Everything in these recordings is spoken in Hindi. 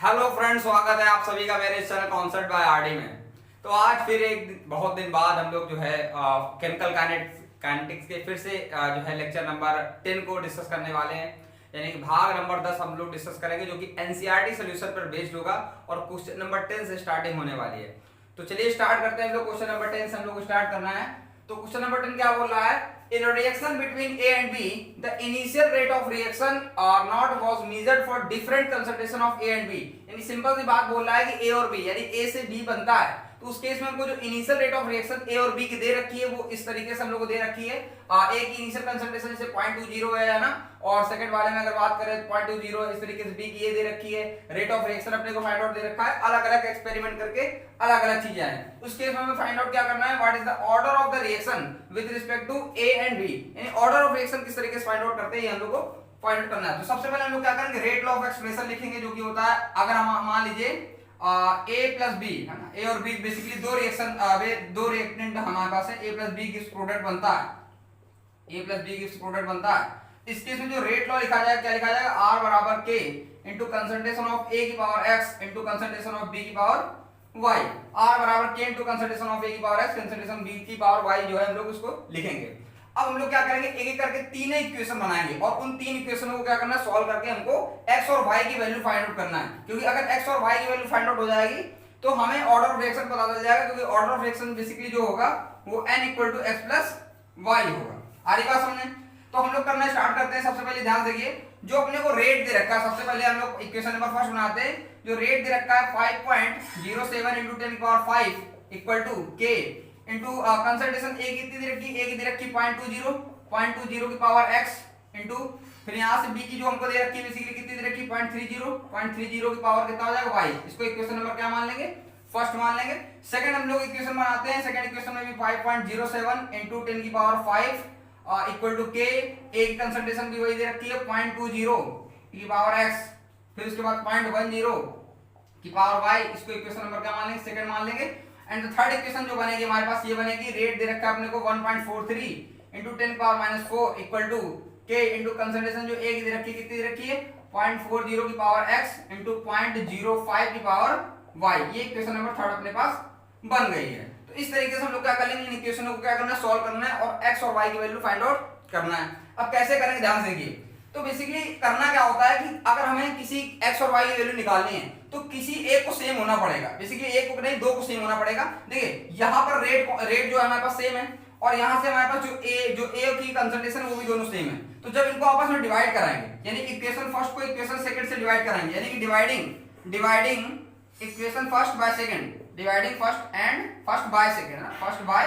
हेलो फ्रेंड्स, स्वागत है आप सभी का मेरे इस चैनल कॉन्सेप्ट बाय आरडी में। तो आज फिर एक बहुत दिन बाद हम लोग जो है केमिकल काइनेटिक्स के फिर से जो है लेक्चर नंबर 10 को डिस्कस करने वाले हैं। यानी कि भाग नंबर 10 हम लोग डिस्कस करेंगे, जो कि एनसीईआरटी सॉल्यूशन पर बेस्ड होगा और क्वेश्चन नंबर 10 से स्टार्टिंग होने वाली है। तो चलिए स्टार्ट करते हैं। हम लोग क्वेश्चन नंबर 10 से हम लोग को स्टार्ट करना है। तो क्वेश्चन नंबर 10 क्या बोल रहा है? In a reaction between A and B, the initial rate of reaction or not was measured for different concentration of A and B। यानी सिंपल सी बात बोल रहा है कि A और B यानी A से B बनता है, तो उस केस में हमको जो initial rate of reaction A और B की दे रखी है वो इस तरीके से हम लोग को दे रखी है। A की इनिशियल कंसंट्रेशन जैसे 0.20 है ना, और सेकंड वाले में अगर बात करें तो 0.20 इस तरीके से B की ये दे रखी है। रेट ऑफ रिएक्शन अपने को फाइंड आउट दे रखा है, अलग अलग एक्सपेरिमेंट करके अलग अलग चीजें हैं। उस केस में हमें फाइंड आउट क्या करना है, what is the order of the reaction with respect to A and B। यानी ऑर्डर ऑफ रिएक्शन किस तरीके से फाइंड आउट करते हैं, ये हम लोग को फाइंड आउट करना है। तो सबसे पहले हम लोग क्या करेंगे, रेट लॉ ऑफ एक्सप्रेशन लिखेंगे, जो कि होता है अगर हम मान लीजिए A प्लस बी है ना, A और B बेसिकली दो रिएक्टेंट हमारे पास है, A plus B gives product बनता है, A plus B gives product बनता है। इस केस में जो रेट लॉ लिखा जाएगा, क्या लिखा जाएगा, R बराबर K into concentration of A की power X into concentration of B की पावर Y। R बराबर K into concentration of A की पावर X कंसंट्रेशन B की पावर Y जो है हम लोग उसको लिखेंगे। अब हम लोग क्या करेंगे, एक एक करके तीन इक्वेशन बनाएंगे और उन तीन इक्वेशनों को क्या करना है, सॉल्व करके हमको x और y की वैल्यू फाइंड आउट करना है। क्योंकि अगर x और y की वैल्यू फाइंड आउट हो जाएगी तो हमें ऑर्डर ऑफ रिएक्शन पता चल जाएगा, क्योंकि ऑर्डर ऑफ रिएक्शन बेसिकली जो होगा वो n equal to x plus y होगा। आ रही बात समझे? तो हम लोग करना स्टार्ट करते हैं। सबसे पहले ध्यान देखिए, जो अपने को रेट दे रखा है, सबसे पहले हम लोग इक्वेशन नंबर फर्स्ट बनाते हैं। जो रेट दे रखा है 5.07 इंटू 10 की power 5 equal to k into concentration A कितनी दे रखी, A की दे रखी 0.20 की पावर x इंटू फिर यहाँ से B की जो हमको दे रखी है बेसिकली कितनी दे रखी 0.30 की पावर कितना हो जाएगा y। इसको इक्वेशन नंबर क्या मान लेंगे, फर्स्ट मान लेंगे। सेकंड हम लोग इक्वेशन बनाते हैं। सेकंड इक्वेशन में भी 5.07 इंटू 10 की power 5 equal to k, A की कंसंट्रेशन भी वही दे रखी है 0.20 की पावर x, फिर उसके बाद 0.10 की पावर y। इसको इक्वेशन नंबर क्या मान लेंगे, सेकंड मान लेंगे। एंड थर्ड इक्वेशन जो बनेगी हमारे पास ये बनेगी, रेट दे रखा है अपने को 1.43 into 10 power minus 4 equal to k into concentration जो A की दे रखी है कितनी दे रखी है 0.40 की पावर x इंटू 0.05 की पावर y। ये इक्वेशन नंबर थर्ड अपने पास बन गई है। तो इस तरीके से हम लोग क्या कर लेंगे, इन इक्वेशनों को क्या करना है, सॉल्व करना है और x और y की वैल्यू फाइंड आउट करना है। अब कैसे करेंगे, ध्यान से देखिए। तो बेसिकली करना क्या होता है कि अगर हमें किसी x और y की वैल्यू निकालनी है तो किसी एक को सेम होना पड़ेगा। बेसिकली एक को नहीं, दो को सेम होना पड़ेगा। देखिए यहाँ पर रेट जो है हमारे पास सेम है और यहाँ से हमारे पास जो A की कंसंट्रेशन वो भी दोनों सेम है। तो जब इनको आपस में डिवाइड कराएंगे, यानी इक्वेशन फर्स्ट को इक्वेशन सेकंड से डिवाइड कराएंगे, यानी कि dividing equation first by second, dividing first and first by second, first by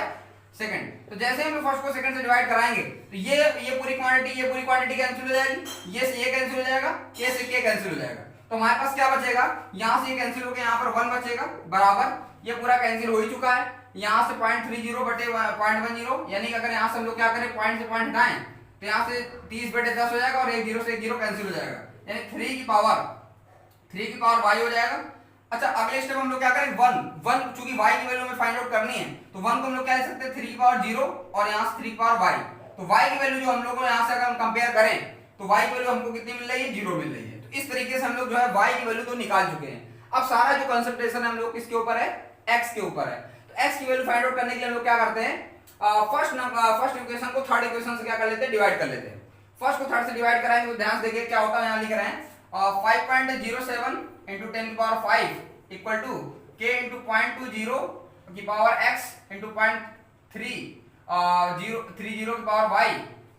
second. तो जैसे हम फर्स्ट को सेकंड से डिवाइड कराएंगे तो ये पूरी क्वांटिटी कैंसिल हो जाएगी, ये से ये कैंसिल हो जाएगा, के से के कैंसिल हो जाएगा। तो हमारे पास क्या बचेगा, यहाँ से ये कैंसिल होकर यहाँ पर 1 बचेगा बराबर, ये पूरा कैंसिल हो ही चुका है। यहाँ से 0.30 बटे 0.10, यानी कि अगर यहाँ से हम लोग क्या करें, पॉइंट से पॉइंट हटाएं तो यहाँ से 30 बटे 10 हो जाएगा और एक 0 से एक 0 कैंसिल हो जाएगा, यानी 3 की पावर y हो जाएगा। अच्छा अगले स्टेप हम लोग क्या करें, 1 चूंकि y की वैल्यू हमें फाइंड आउट करनी है तो 1 को हम लोग क्या लिख सकते हैं 3 की पावर 0 और यहाँ से 3 की पावर y। तो y की वैल्यू जो हम लोग को यहाँ से अगर हम कंपेयर करें तो y की वैल्यू हमको कितनी मिल रही है, 0 मिल रही है। तो इस तरीके से हम लोग जो है y की वैल्यू तो निकाल चुके हैं। अब सारा जो कंसंट्रेशन है हम लोग किसके ऊपर है, x के ऊपर है। तो x की वैल्यू फाइंड आउट करने के लिए हम लोग क्या करते हैं, फर्स्ट इक्वेशन को थर्ड इक्वेशन से क्या कर लेते हैं, डिवाइड कर लेते हैं। फर्स्ट को थर्ड से डिवाइड कराएंगे तो ध्यान से देखिए क्या होता है, यहाँ लिख रहे हैं 5.07 इंटू 10 की power 5 equal to k into 0.20 की पावर x इंटू 0.30 की पावर y।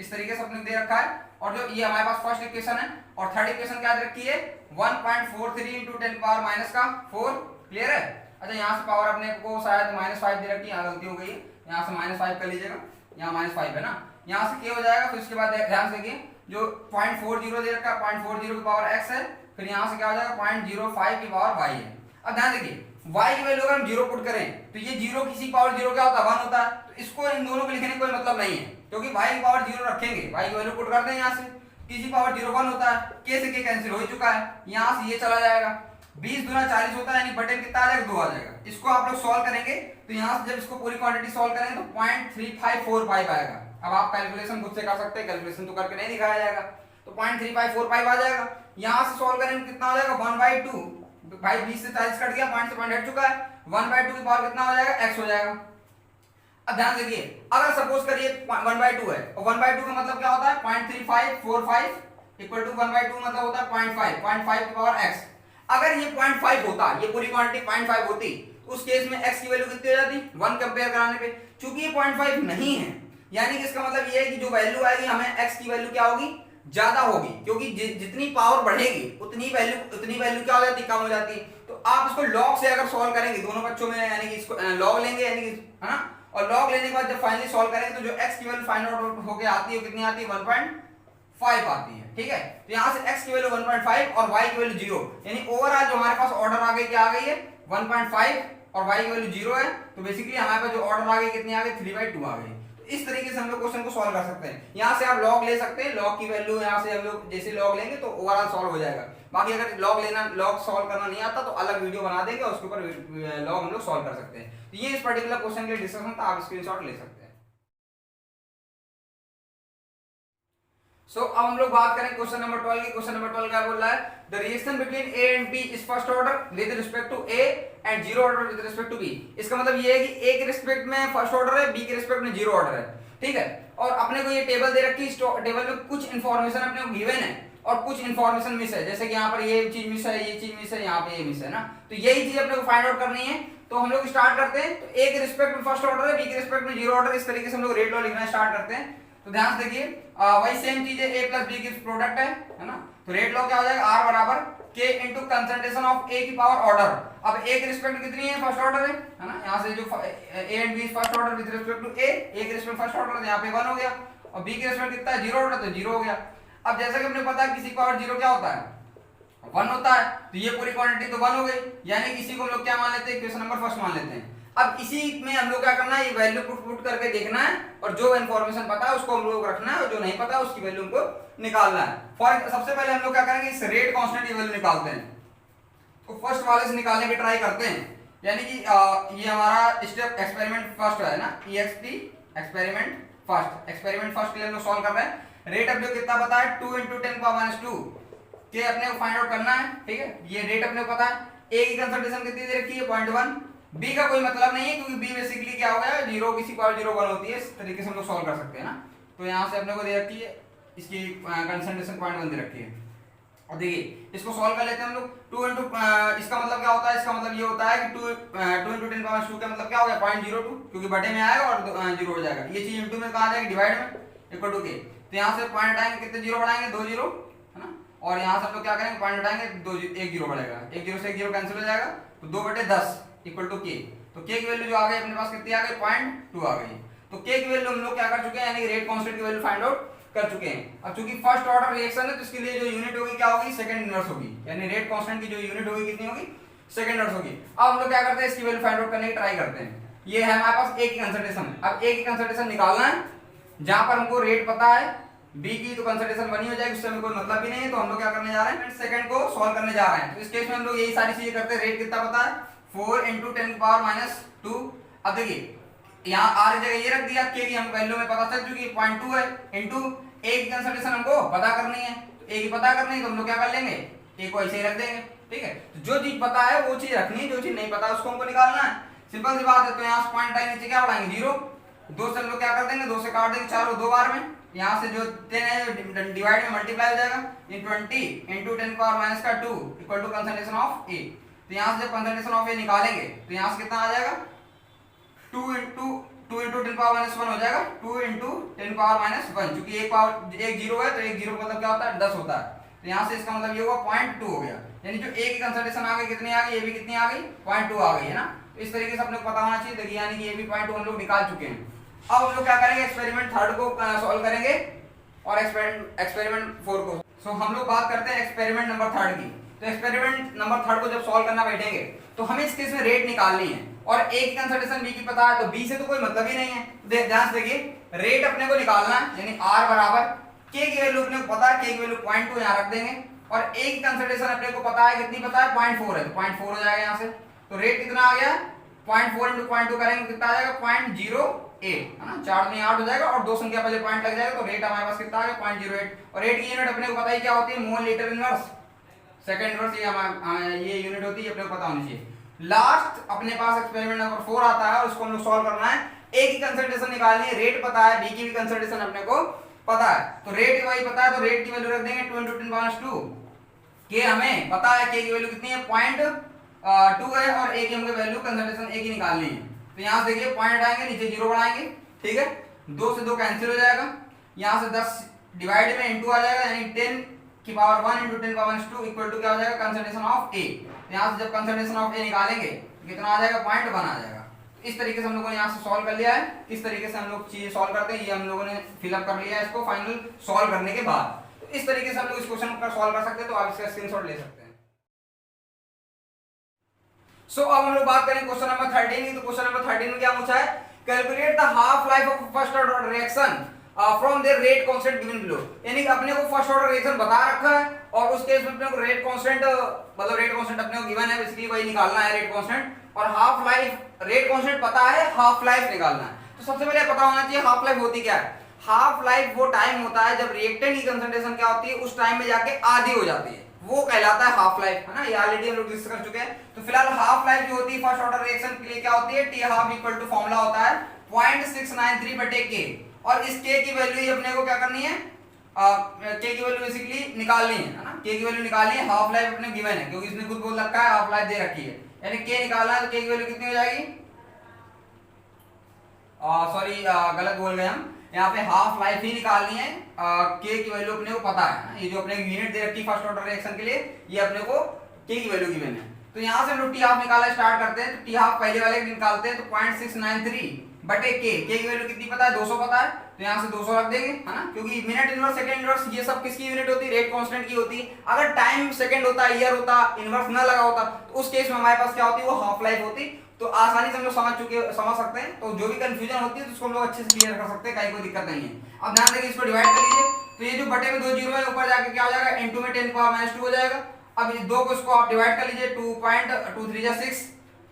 इस तरीके से अपने दे रखा है। और जो ये हमारे पास फर्स्ट इक्वेशन है और थर्ड इक्वेशन क्या दे रखी है 1.43 इंटू 10 की पावर माइनस का 4। क्लियर है? अच्छा यहाँ से पावर अपने को शायद -5 दे रखी है, यहाँ गलती हो गई है, यहाँ से -5 कर लीजिएगा, यहाँ -5 है ना, यहाँ से k हो जाएगा। फिर उसके बाद ध्यान से देखिए जो 0.40 दे रखा है 0.40 की पावर x है, फिर यहाँ से क्या हो जाएगा 0.05 की पावर y है। अब ध्यान देखिए y की वैल्यू अगर हम 0 पुट करें तो ये 0 किसी पावर 0 क्या होता है 1 होता है। तो इसको इन दोनों को लिखने का कोई मतलब नहीं है, क्योंकि y की पावर 0 रखेंगे, y की वैल्यू पुट करते हैं यहाँ से, किसी पावर 0 1 होता है, k से k कैंसिल हो ही चुका है, यहाँ से ये चला जाएगा, 20 दूना 40 होता है, यानी बटन कितना आ जाएगा 2 आ जाएगा। इसको आप लोग सॉल्व करेंगे तो यहाँ से जब इसको पूरी क्वांटिटी सॉल्व करेंगे तो 0.3545 आएगा। अब आप कैलकुलेशन खुद से कर सकते हैं, कैलकुलेशन तो करके नहीं दिखाया जाएगा। तो 0.3545 आ जाएगा। यहाँ से सॉल्व करेंगे कितना हो जाएगा 1/2 भाई 20 से 40 कट गया, पॉइंट से पॉइंट हट चुका है, 1/2 की पावर कितना हो जाएगा, x हो जाएगा। अब ध्यान देखिए, अगर सपोज करिए 1/2 है, और 1/2 का मतलब क्या होता है 0.3545 इक्वल टू 1/2 मतलब होता है 0.5 की पावर x। अगर ये 0.5 होता, ये पूरी क्वांटिटी 0.5 होती, उस केस में x की वैल्यू कितनी हो जाती 1 कंपेयर कराने पे। चूंकि ये 0.5 नहीं है, यानी कि इसका मतलब ये है कि जो वैल्यू आएगी हमें x की वैल्यू क्या होगी, ज्यादा होगी, क्योंकि जितनी पावर बढ़ेगी उतनी वैल्यू क्या हो जाती, कम हो जाती। तो आप इसको log से अगर सॉल्व करेंगे दोनों बच्चों में, यानी कि इसको log लेंगे, यानी कि है ना, और log लेने के बाद जब फाइनली सॉल्व करेंगे तो जो x की वैल्यू फाइंड आउट होके आती है कितनी आती है 1.5 आती है। ठीक है, तो यहां से x की वैल्यू 1.5 और y की वैल्यू 0, यानी ओवरऑल जो हमारे पास ऑर्डर आ गई क्या आ गई है 1.5 और y की वैल्यू 0 है। तो बेसिकली हमारे पास जो ऑर्डर आ गई कितनी आ गई 3/2 आ गई। तो इस तरीके से हम लोग क्वेश्चन को सॉल्व कर सकते हैं। यहां से आप log ले सकते हैं, log की वैल्यू यहां से हम लोग जैसे log लेंगे तो ओवरऑल सॉल्व हो जाएगा। बाकी अगर log सॉल्व करना नहीं आता तो अलग वीडियो बना देंगे और उसके ऊपर log हम लोग सॉल्व कर सकते हैं। तो ये इस पर्टिकुलर क्वेश्चन के लिए डिस्कशन था, आप स्क्रीनशॉट ले सकते हैं। अब हम लोग बात करें क्वेश्चन नंबर 12 की। क्वेश्चन नंबर 12 क्या बोल रहा है, the reaction between A and B is first order with respect to A and zero order with respect to B. इसका मतलब ये है कि ए के रिस्पेक्ट में फर्स्ट ऑर्डर है, बी के रिस्पेक्ट में जीरो ऑर्डर है। ठीक है, और अपने को ये टेबल दे रखी है, इस टेबल में कुछ इंफॉर्मेशन अपने को गिवन है और कुछ इंफॉर्मेशन मिस है, जैसे कि यहाँ पर ये चीज मिस है, ये चीज मिस है, यहाँ पे ये मिस है ना। तो यही चीज अपने को फाइंड आउट करनी है। तो हम लोग स्टार्ट करते हैं। तो ए के रिस्पेक्ट में फर्स्ट ऑर्डर है, बी के रिस्पेक्ट में जीरो ऑर्डर, इस तरीके से हम लोग रेट लॉ लिखना स्टार्ट करते हैं। तो ध्यान से देखिए, वही सेम चीज है, a प्लस बी की प्रोडक्ट है ना। तो रेट लॉ क्या हो जाएगा, r बराबर k into concentration of a की पावर ऑर्डर। अब a की रिस्पेक्ट कितनी है, फर्स्ट ऑर्डर है ना, यहाँ से जो a and b first order with respect to a के रिस्पेक्ट फर्स्ट ऑर्डर, यहाँ पे 1 हो गया, और b के रिस्पेक्ट कितना है जीरो ऑर्डर, तो जीरो हो गया। अब जैसा कि हमने पता है किसी पावर जीरो क्या होता है 1 होता है, तो ये पूरी क्वांटिटी तो 1 हो गई, यानी इसी को हम लोग क्या मान लेते हैं, इक्वेशन नंबर फर्स्ट मान लेते हैं। अब इसी में हम लोग क्या करना है, ये वैल्यू पुट करके देखना है, और जो इन्फॉर्मेशन पता है उसको हम लोग रखना है, और जो नहीं पता है उसकी वैल्यू हमको निकालना है। फॉर सबसे पहले हम लोग क्या करेंगे, इस रेट कांस्टेंट की वैल्यू निकालते हैं। तो फर्स्ट वाले से निकालने की ट्राई करते हैं, यानी कि ये हमारा स्टेप एक्सपेरिमेंट फर्स्ट है ना, EXP एक्सपेरिमेंट फर्स्ट के लिए हम लोग सॉल्व कर रहे हैं। रेट अब जो कितना पता है 2 × 10⁻² के अपने को फाइंड आउट करना है। ठीक है, ये रेट अपने को पता है। ए की कंसंट्रेशन कितनी दे रखी है 0.1, बी का कोई मतलब नहीं है क्योंकि बी बेसिकली क्या हो गया जीरो, किसी पावर 0 1 होती है, इस तरीके से हम लोग सॉल्व कर सकते हैं ना। तो यहाँ से अपने को दे रखी है, इसकी कंसंट्रेशन 0.1 दे रखी है। और देखिए इसको सॉल्व कर लेते हैं हम लोग। 2 × इसका मतलब क्या होता है, इसका मतलब ये होता है कि 2 × 10⁻² का मतलब क्या हो गया 0.02, क्योंकि बटे में आएगा और जीरो हो जाएगा। ये चीज इंटू में कहा जाएगा डिवाइड में इक्वल टू के। तो यहाँ से पॉइंट आएंगे, कितने जीरो बढ़ाएंगे 2 जीरो है ना, और यहाँ से हम लोग क्या करेंगे पॉइंट हटाएंगे 1 जीरो बढ़ेगा, 1 जीरो से 1 जीरो कैंसिल हो जाएगा, तो 2/10 इक्वल टू के। तो के की वैल्यू जो आ गई अपने पास कितनी आ गई 0.2 आ गई। तो के की वैल्यू हम लोग क्या कर चुके हैं, यानी रेट कांस्टेंट की वैल्यू फाइंड आउट कर चुके हैं। अब चूंकि फर्स्ट ऑर्डर रिएक्शन है तो इसके लिए जो यूनिट होगी क्या होगी, सेकंड इनवर्स होगी, यानी रेट कांस्टेंट की जो यूनिट होगी कितनी होगी, सेकंड इनवर्स होगी। अब हम लोग क्या करते हैं, इसकी वैल्यू फाइंड आउट करने की ट्राई करते हैं। ये है हमारे पास ए की कंसंट्रेशन। अब ए की कंसंट्रेशन निकालना है, जहां पर हमको रेट पता है, बी की तो कंसंट्रेशन बनी हो जाएगी, उससे हमें कोई मतलब भी नहीं है। तो हम लोग क्या करने जा रहे हैं, सेकंड को सॉल्व करने जा रहे हैं। तो इस केस में हम लोग यही सारी चीजें करते हैं। रेट कितना पता है 4 × 10⁻²। अब देखिए यहाँ आर की जगह ये रख दिया, के की हम वैल्यू में पता चल चुकी 0.2 है, इंटू ए की कंसंट्रेशन हमको पता करनी है। तो ए की पता करनी है तो हम लोग क्या कर लेंगे, ए को ऐसे ही रख देंगे। ठीक है, तो जो चीज पता है वो चीज रखनी है, जो चीज नहीं पता उसको हमको निकालना है। सिंपल सी बात है। तो यहाँ से पॉइंट आएंगे, नीचे क्या बढ़ाएंगे 0, 2 से हम लोग क्या कर देंगे, 2 से काट देंगे, 4 2 बार में, यहाँ से जो 10 है डिवाइड में मल्टीप्लाई हो जाएगा, इन 20 × 10⁻²इक्वल टू कंसंट्रेशन ऑफ ए। तो यहाँ से जब कंसंट्रेशन ऑफ ए निकालेंगे तो यहाँ से कितना आ जाएगा 2 × 10⁻1 हो जाएगा, 2 × 10⁻1, क्योंकि एक पावर एक जीरो है तो एक जीरो मतलब क्या होता है 10 होता है। तो यहाँ से इसका मतलब ये हुआ 0.2 हो गया, यानी जो ए की कंसंट्रेशन आ गई कितनी आ गई, ये भी कितनी आ गई 0.2 आ गई है ना। तो इस तरीके से अपने को पता होना चाहिए। देखिए यानी कि ये भी 0.2 हम लोग निकाल चुके हैं। अब हम लोग क्या करेंगे, एक्सपेरिमेंट थर्ड को सॉल्व करेंगे और एक्सपेरिमेंट 4 को। सो हम लोग बात करते हैं एक्सपेरिमेंट नंबर 3 की। तो एक्सपेरिमेंट नंबर 3 को जब सॉल्व करना बैठेंगे तो हमें इस केस में रेट निकालनी है, और ए की कंसंट्रेशन बी की पता है, तो बी से तो कोई मतलब ही नहीं है। ध्यान से देखिए, रेट अपने को निकालना है, यानी आर बराबर के की वैल्यू अपने को पता है, के की वैल्यू 0.2 यहाँ रख देंगे, और ए की कंसंट्रेशन अपने को पता है, कितनी पता है 0.4 है, तो 0.4 हो जाएगा यहाँ से। तो रेट कितना आ गया 0.4 × 0.2 करेंगे कितना आ जाएगा 0.08 है ना, 4 में 8 हो जाएगा, और 2 संख्या पहले पॉइंट लग जाएगा, तो रेट हमारे पास कितना आ गया 0.08। और रेट की यूनिट अपने को पता ही क्या होती है, mole litre inverse second inverse ये यूनिट होती है, अपने को पता होनी चाहिए। लास्ट अपने पास एक्सपेरिमेंट नंबर 4 आता है और उसको हम लोग सॉल्व करना है। ए की कंसंट्रेशन निकालनी है, रेट पता है, बी की भी कंसंट्रेशन अपने को पता है, तो रेट वही पता है, तो रेट की वैल्यू रख देंगे 2 × 10⁻²। के हमें पता है के की वैल्यू कितनी है 0.2 है, और ए की हमको वैल्यू कंसंट्रेशन ए की निकालनी है। तो यहाँ से देखिए पॉइंट आएंगे, नीचे 0 बढ़ाएंगे, ठीक है, 2 से 2 कैंसिल हो जाएगा, यहाँ से 10 डिवाइड में इनटू आ जाएगा, यानी 10 की पावर 1 × 10⁻² इक्वल टू क्या हो जाएगा कंसंट्रेशन ऑफ ए। यहाँ से जब कंसंट्रेशन ऑफ ए निकालेंगे कितना आ जाएगा 0.1 आ जाएगा। इस तरीके से हम लोगों ने यहाँ से सॉल्व कर लिया है। इस तरीके से हम लोग चीजें सॉल्व करते हैं, ये हम लोगों ने फिलअप कर लिया है इसको फाइनल सॉल्व करने के बाद। तो इस तरीके से हम लोग इस क्वेश्चन को सॉल्व कर सकते हैं, तो आप इसका स्क्रीनशॉट ले सकते हैं। अब हम लोग बात करें क्वेश्चन नंबर 13 की। तो क्वेश्चन नंबर 13 में क्या पूछा है, calculate the half life of first order reaction from there rate constant given below. यानी कि अपने को फर्स्ट ऑर्डर रिएक्शन बता रखा है और उस केस में अपने को रेट कांस्टेंट मतलब रेट कांस्टेंट अपने को गिवन है, इसलिए वही निकालना है रेट कांस्टेंट, और हाफ लाइफ रेट कांस्टेंट पता है, हाफ लाइफ निकालना है। तो सबसे पहले पता होना चाहिए हाफ लाइफ होती क्या है। हाफ लाइफ वो टाइम होता है जब रिएक्टेंट की कंसंट्रेशन क्या होती है उस टाइम में जाके आधी हो जाती है, वो कहलाता है हाफ लाइफ, है ना, ये ऑलरेडी हम लोग डिस्कस कर चुके हैं। तो फिलहाल हाफ लाइफ जो होती है फर्स्ट ऑर्डर रिएक्शन के लिए क्या होती है, T half equal to formula होता है 0.693/K, और इस K की वैल्यू ही अपने को क्या करनी है, K की वैल्यू बेसिकली निकालनी है ना, K की वैल्यू निकालनी है। हाफ लाइफ अपने गिवन है क्योंकि इसने खुद बोल रखा है हाफ लाइफ दे रखी है, यानी K निकालना है, तो K की वैल्यू कितनी हो जाएगी, सॉरी गलत बोल गए हम, यहाँ पे हाफ लाइफ ही निकालनी है। K की वैल्यू अपने को पता है, ये जो अपने यूनिट दे रखी है फर्स्ट ऑर्डर रिएक्शन के लिए, ये अपने को K की वैल्यू गिवन है। तो यहाँ से हम लोग टी हाफ निकालना स्टार्ट करते हैं। तो टी हाफ पहले वाले निकालते हैं, तो 0.693/K, K की वैल्यू कितनी पता है 200 पता है, तो यहाँ से 200 रख देंगे, है ना, क्योंकि मिनट इनवर्स सेकंड इनवर्स ये सब किसकी यूनिट होती है, रेट कांस्टेंट की होती है। अगर टाइम सेकंड होता, ईयर होता, इनवर्स ना लगा होता, तो उस केस में हमारे पास क्या होती है, वो हाफ लाइफ होती। तो आसानी से हम लोग समझ सकते हैं। तो जो भी कंफ्यूजन होती है तो उसको हम लोग अच्छे से क्लियर कर सकते हैं, कहीं कोई दिक्कत नहीं है। अब ध्यान देंगे, इसको डिवाइड कर लीजिए, तो ये जो बटे में 2 जीरो है ऊपर जाके क्या हो जाएगा, इनटू में 10⁻² हो जाएगा। अब ये दो को इसको आप डिवाइड कर लीजिए, 2.23 6,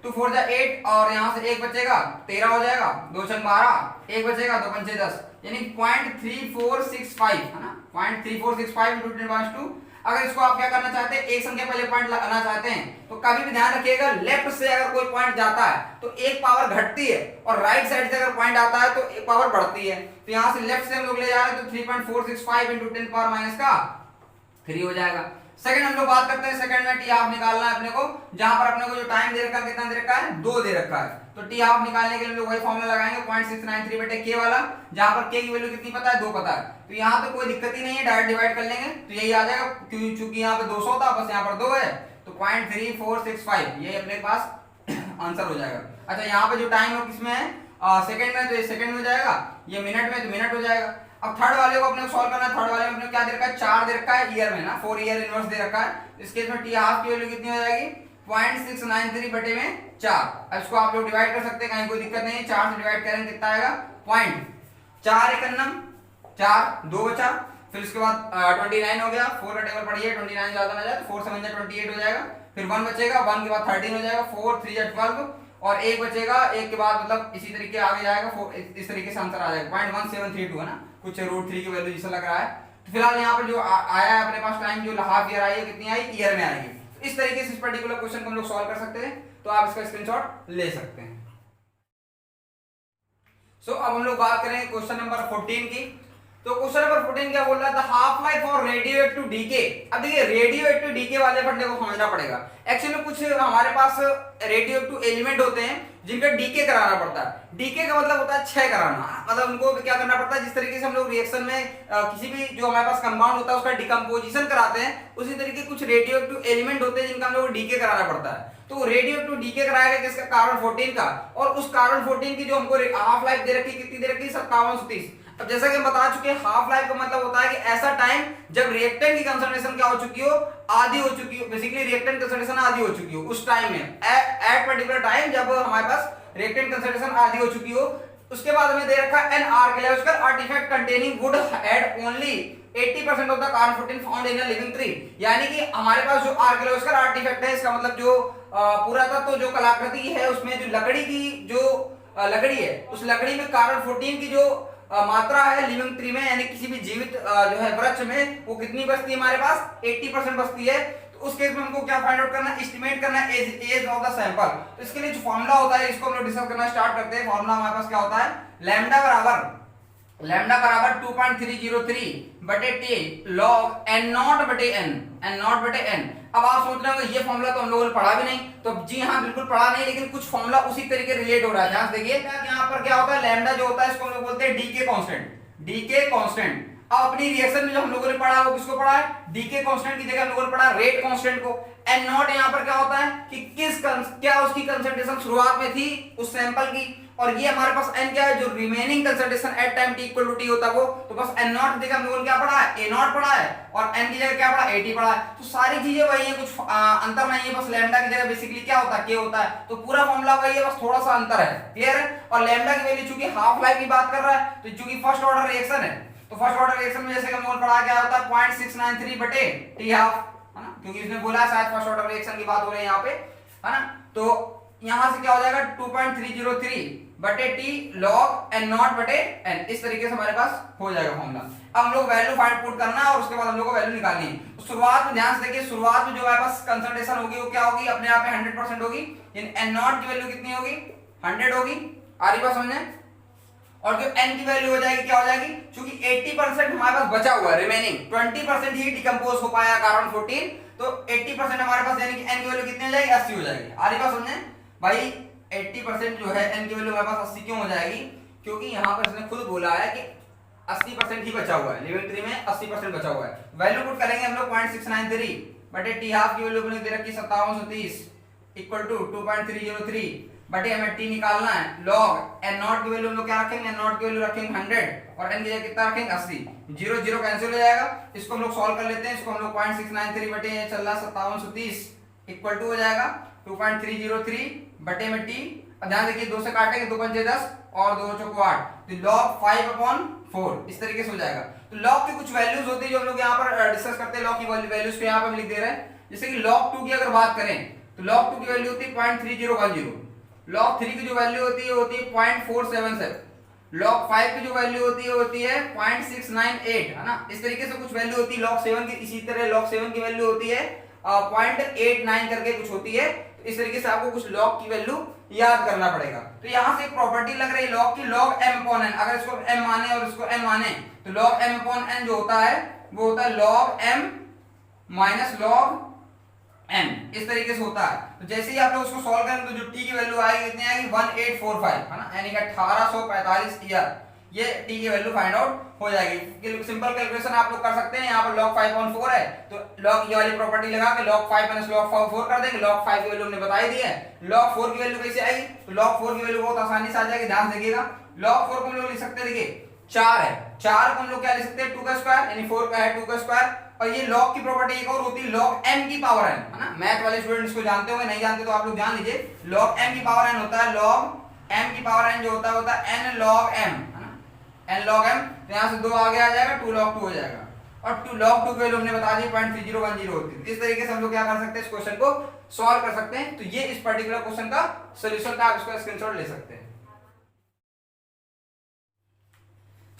2 4 8, और यहाँ से 1 बचेगा 13 हो जाएगा, 2 6 12, 1 बचेगा 2 5 10, यानी 0.3465, है ना, 0.3465 × 10⁻²। अगर इसको आप क्या करना चाहते हैं, एक संख्या पहले पॉइंट लगाना चाहते हैं, तो कभी भी ध्यान रखिएगा लेफ्ट से अगर कोई पॉइंट जाता है तो एक पावर घटती है, और राइट साइड से अगर पॉइंट आता है तो एक पावर बढ़ती है। तो यहाँ से लेफ्ट से हम लोग ले जा रहे हैं, तो 3.465 × 10⁻³ हो जाएगा। सेकंड हम लोग बात करते हैं, सेकंड में टी हाफ निकालना है अपने को, जहां पर अपने को जो टाइम दे रखा है कितना दे रखा है, 2 दे रखा है। तो टी हाफ निकालने के लिए लोग वही फॉर्मूला लगाएंगे 0.693/K वाला, जहां पर K की वैल्यू कितनी पता है 2 पता है। तो यहाँ पे कोई दिक्कत ही नहीं है, डायरेक्ट डिवाइड कर लेंगे तो यही आ जाएगा, क्योंकि यहाँ पे 200 था, बस यहाँ पर 2 है, तो 0.3465 ये अपने पास आंसर हो जाएगा। अच्छा, यहाँ पे जो टाइम है किसमें है, सेकंड में, तो ये सेकंड में जाएगा, ये मिनट में तो मिनट हो जाएगा। अब थर्ड वाले को अपने को सॉल्व करना है। थर्ड वाले में अपने क्या दे रखा है, 4 दे रखा है ईयर में ना, 4 ईयर इनवर्स दे रखा है। इस केस में टी हाफ की वैल्यू कितनी हो जाएगी, 0.693/4। अब इसको आप लोग डिवाइड कर सकते हैं, कहीं कोई दिक्कत नहीं है। 4 से डिवाइड करेंगे कितना आएगा, 4 2 बचा, फिर उसके बाद 29 हो गया, 4 का टेबल पढ़िए, 29 ज्यादा ना जाए, 4 7 28 हो जाएगा, फिर 1 बचेगा, 1 के बाद 13 हो जाएगा, 4 3 12, और 1 बचेगा, 1 के बाद मतलब इसी तरीके आगे जाएगा, इस तरीके से आंसर आ जाएगा 0.1732, है ना, कुछ √3 की वैल्यू जैसा लग रहा है। तो फिलहाल यहाँ पर जो आया है अपने पास टाइम, जो हाफ ईयर आई है, कितनी आई, ईयर में आएगी। तो इस तरीके से इस पर्टिकुलर क्वेश्चन को हम लोग सॉल्व कर सकते हैं, तो आप इसका स्क्रीनशॉट ले सकते हैं। अब हम लोग बात करें क्वेश्चन नंबर 14 की। तो क्वेश्चन नंबर 14 क्या बोल रहा है, द हाफ लाइफ और रेडियोएक्टिव डीके। अब देखिए रेडियोएक्टिव डीके वाले फंडे को समझना पड़ेगा। एक्चुअली कुछ हमारे पास रेडियोएक्टिव एलिमेंट होते हैं जिनका डीके कराना पड़ता है। डीके का मतलब होता है क्षय कराना, मतलब उनको क्या करना पड़ता है, जिस तरीके से हम लोग रिएक्शन में किसी भी जो हमारे पास कंपाउंड होता है उसका डिकम्पोजिशन कराते हैं, उसी तरीके कुछ रेडियोएक्टिव एलिमेंट होते हैं जिनका हम लोग डीके कराना पड़ता है। तो रेडियोएक्टिव डीके कराया गया किसका, कार्बन 14 का, और उस कार्बन 14 की जो हमको हाफ लाइफ दे रखी, कितनी दे रखी, 5730। अब जैसा कि हम बता चुके हैं, हाफ लाइफ का मतलब होता है कि ऐसा टाइम जब रिएक्टेंट की कंसंट्रेशन क्या हो चुकी हो, आधी हो चुकी हो, बेसिकली रिएक्टेंट कंसंट्रेशन आधी हो चुकी हो उस टाइम में, एट पर्टिकुलर टाइम जब हमारे पास रिएक्टेंट कंसंट्रेशन आधी हो चुकी हो। उसके बाद हमें दे रखा है an archaeological artifact containing wood had only 80% of the carbon 14 found in a living tree. यानी कि हमारे पास जो आर्कियोलॉजिकल आर्टिफैक्ट है, इसका मतलब जो पुरातत्व जो कलाकृति है, उसमें जो लकड़ी की जो लकड़ी है, उस लकड़ी में कार्बन 14 की जो मात्रा है लिविंग ट्री में, यानी किसी भी जीवित जो है वृक्ष में, वो कितनी बचती है हमारे पास, 80% बचती है। तो उस केस में हमको क्या फाइंड आउट करना है, एस्टिमेट करना है एज ऑफ द सैंपल। तो इसके लिए जो फॉर्मूला होता है इसको हम लोग डिस्कस करना स्टार्ट करते हैं। फॉर्मूला हमारे पास क्या होता है, लैम्डा बराबर 2.303 बटे टी लॉग एन नॉट बटे एन। अब आप सोच रहे होंगे ये फॉर्मूला तो हम लोगों ने पढ़ा भी नहीं, तो जी हाँ बिल्कुल पढ़ा नहीं, लेकिन कुछ फॉर्मूला उसी तरीके रिलेट हो रहा है। ध्यान से देखिए यहाँ पर क्या होता है, लैम्डा जो होता है इसको हम लोग बोलते हैं डीके कांस्टेंट। अब अपनी रिएक्शन में जो हम लोगों ने पढ़ा वो किसको पढ़ा है, डीके कांस्टेंट की जगह हम लोगों ने पढ़ा रेट कांस्टेंट को। एन नॉट यहाँ पर क्या होता है कि क्या उसकी कंसंट्रेशन शुरुआत में थी उस सैंपल की, और ये हमारे पास एन क्या है, जो remaining concentration at time T equal to T होता है वो। तो बस एन नॉट की जगह हम लोगों ने क्या पढ़ा है, ए नॉट पढ़ा है, और एन की जगह क्या पढ़ा, ए टी पढ़ा है। तो सारी चीजें वही है, कुछ अंतर नहीं है, बस लैम्डा की जगह बेसिकली क्या होता है, के होता है। तो पूरा फॉर्मूला वही है, बस थोड़ा सा अंतर है। क्लियर है। और लैम्डा की वैल्यू चूंकि हाफ लाइफ की बात कर रहा है, तो चूंकि फर्स्ट ऑर्डर रिएक्शन है, तो फर्स्ट ऑर्डर रिएक्शन में जैसे हम लोगों ने पढ़ा क्या होता है 0.693 बटे टी हाफ, है ना, क्योंकि इसने बोला शायद फर्स्ट ऑर्डर रिएक्शन की बात हो रही है यहाँ पे, है ना। तो यहां से क्या हो जाएगा 2.303 बटे टी लॉग एन नॉट बटे एन, इस तरीके से हमारे पास हो जाएगा फॉर्मूला। अब हम लोग वैल्यू फाइंड पुट करना है और उसके बाद हम लोग को वैल्यू निकालनी है। तो शुरुआत में ध्यान से देखिए, शुरुआत में जो हमारे पास कंसंट्रेशन होगी वो क्या होगी, अपने आप में 100% होगी, एन नॉट की वैल्यू कितनी होगी, 100 होगी। आ रही बात समझे। और जो n की वैल्यू हो जाएगी क्या हो जाएगी, क्योंकि 80% हमारे पास बचा हुआ है, रिमेनिंग 20% ही डिकम्पोज हो पाया कार्बन 14, तो 80% हमारे पास, यानी कि n की वैल्यू कितनी हो जाएगी, 80 हो जाएगी। आ रही बात समझे भाई। 80% जो है n की वैल्यू हमारे पास 80 क्यों हो जाएगी, क्योंकि यहाँ पर इसने खुद बोला है कि 80% ही बचा हुआ है, लिविंग ट्री में 80% बचा हुआ है। वैल्यू पुट करेंगे हम लोग 0.693 बटे टी हाफ की वैल्यू अपने दे रखी 5730 इक्वल टू 2.303 बटे हमें टी निकालना है लॉग एन नॉट की वैल्यू हम लोग क्या रखेंगे, एन नॉट की वैल्यू रखेंगे 100 और एन की जगह कितना रखेंगे 80। 0 0 कैंसिल हो जाएगा। इसको हम लोग सॉल्व कर लेते हैं। इसको हम लोग 0.693 बटे चल रहा 5730 इक्वल टू हो जाएगा 2.303 बटे में टी। अब ध्यान देखिए 2 से काटेंगे, 2 पंचे 10 और 2 चौको 8, तो लॉग 5/4 इस तरीके से हो जाएगा। तो लॉग की कुछ वैल्यूज होती है जो हम लोग यहाँ पर डिस्कस करते हैं। लॉग की वैल्यूज को यहाँ पर लिख दे रहे हैं। जैसे कि log 2 की अगर बात करें तो log 2 की वैल्यू होती है 0.3010, log 3 की जो वैल्यू होती है 0.477, log 5 की जो वैल्यू होती है 0.698, है ना। इस तरीके से कुछ वैल्यू होती है। log 7 की इसी तरह log 7 की वैल्यू होती है 0.89 करके कुछ होती है। तो इस तरीके से आपको कुछ log की वैल्यू याद करना पड़ेगा। तो यहाँ से एक प्रॉपर्टी लग रही है log की, log m/n, अगर इसको m माने और इसको n माने तो log m/n जो होता है वो होता है log m minus log n, इस तरीके से होता है। तो जैसे ही आप लोग उसको सॉल्व करेंगे तो जो t की वैल्यू आएगी कितनी आएगी 1845, है ना, यानी कि 1845 ईयर, ये t की वैल्यू फाइंड आउट हो जाएगी। सिंपल कैलकुलेशन आप लोग कर सकते हैं। यहाँ पर log 5/4 है तो log ये वाली प्रॉपर्टी लगा के log 5 माइनस log 4 कर देंगे। log 5 की वैल्यू हमने बताई दी है। log 4 की वैल्यू कैसे आएगी, तो log 4 की वैल्यू बहुत आसानी से आ जाएगी। ध्यान से देखिएगा, log 4 को हम लोग लिख सकते हैं, देखिए 4 है, 4 को हम लोग क्या लिख सकते हैं 2 का स्क्वायर, यानी 4 का है 2 का स्क्वायर। और ये log की प्रॉपर्टी एक और होती है log m की पावर n, है ना। मैथ वाले स्टूडेंट इसको जानते होंगे, नहीं जानते तो आप लोग जान लीजिए। log m की पावर n होता है, log m की पावर n जो होता है n log m, है ना, n log m। तो यहाँ से 2 आगे आ जाएगा, 2 log 2 हो जाएगा। और 2 log 2 की वैल्यू हमने बता दी 0.3010 होती है। इस तरीके से हम लोग क्या कर सकते हैं, इस क्वेश्चन को सॉल्व कर सकते हैं। तो ये इस पर्टिकुलर क्वेश्चन का सोल्यूशन का आप इसको स्क्रीनशॉट ले सकते हैं।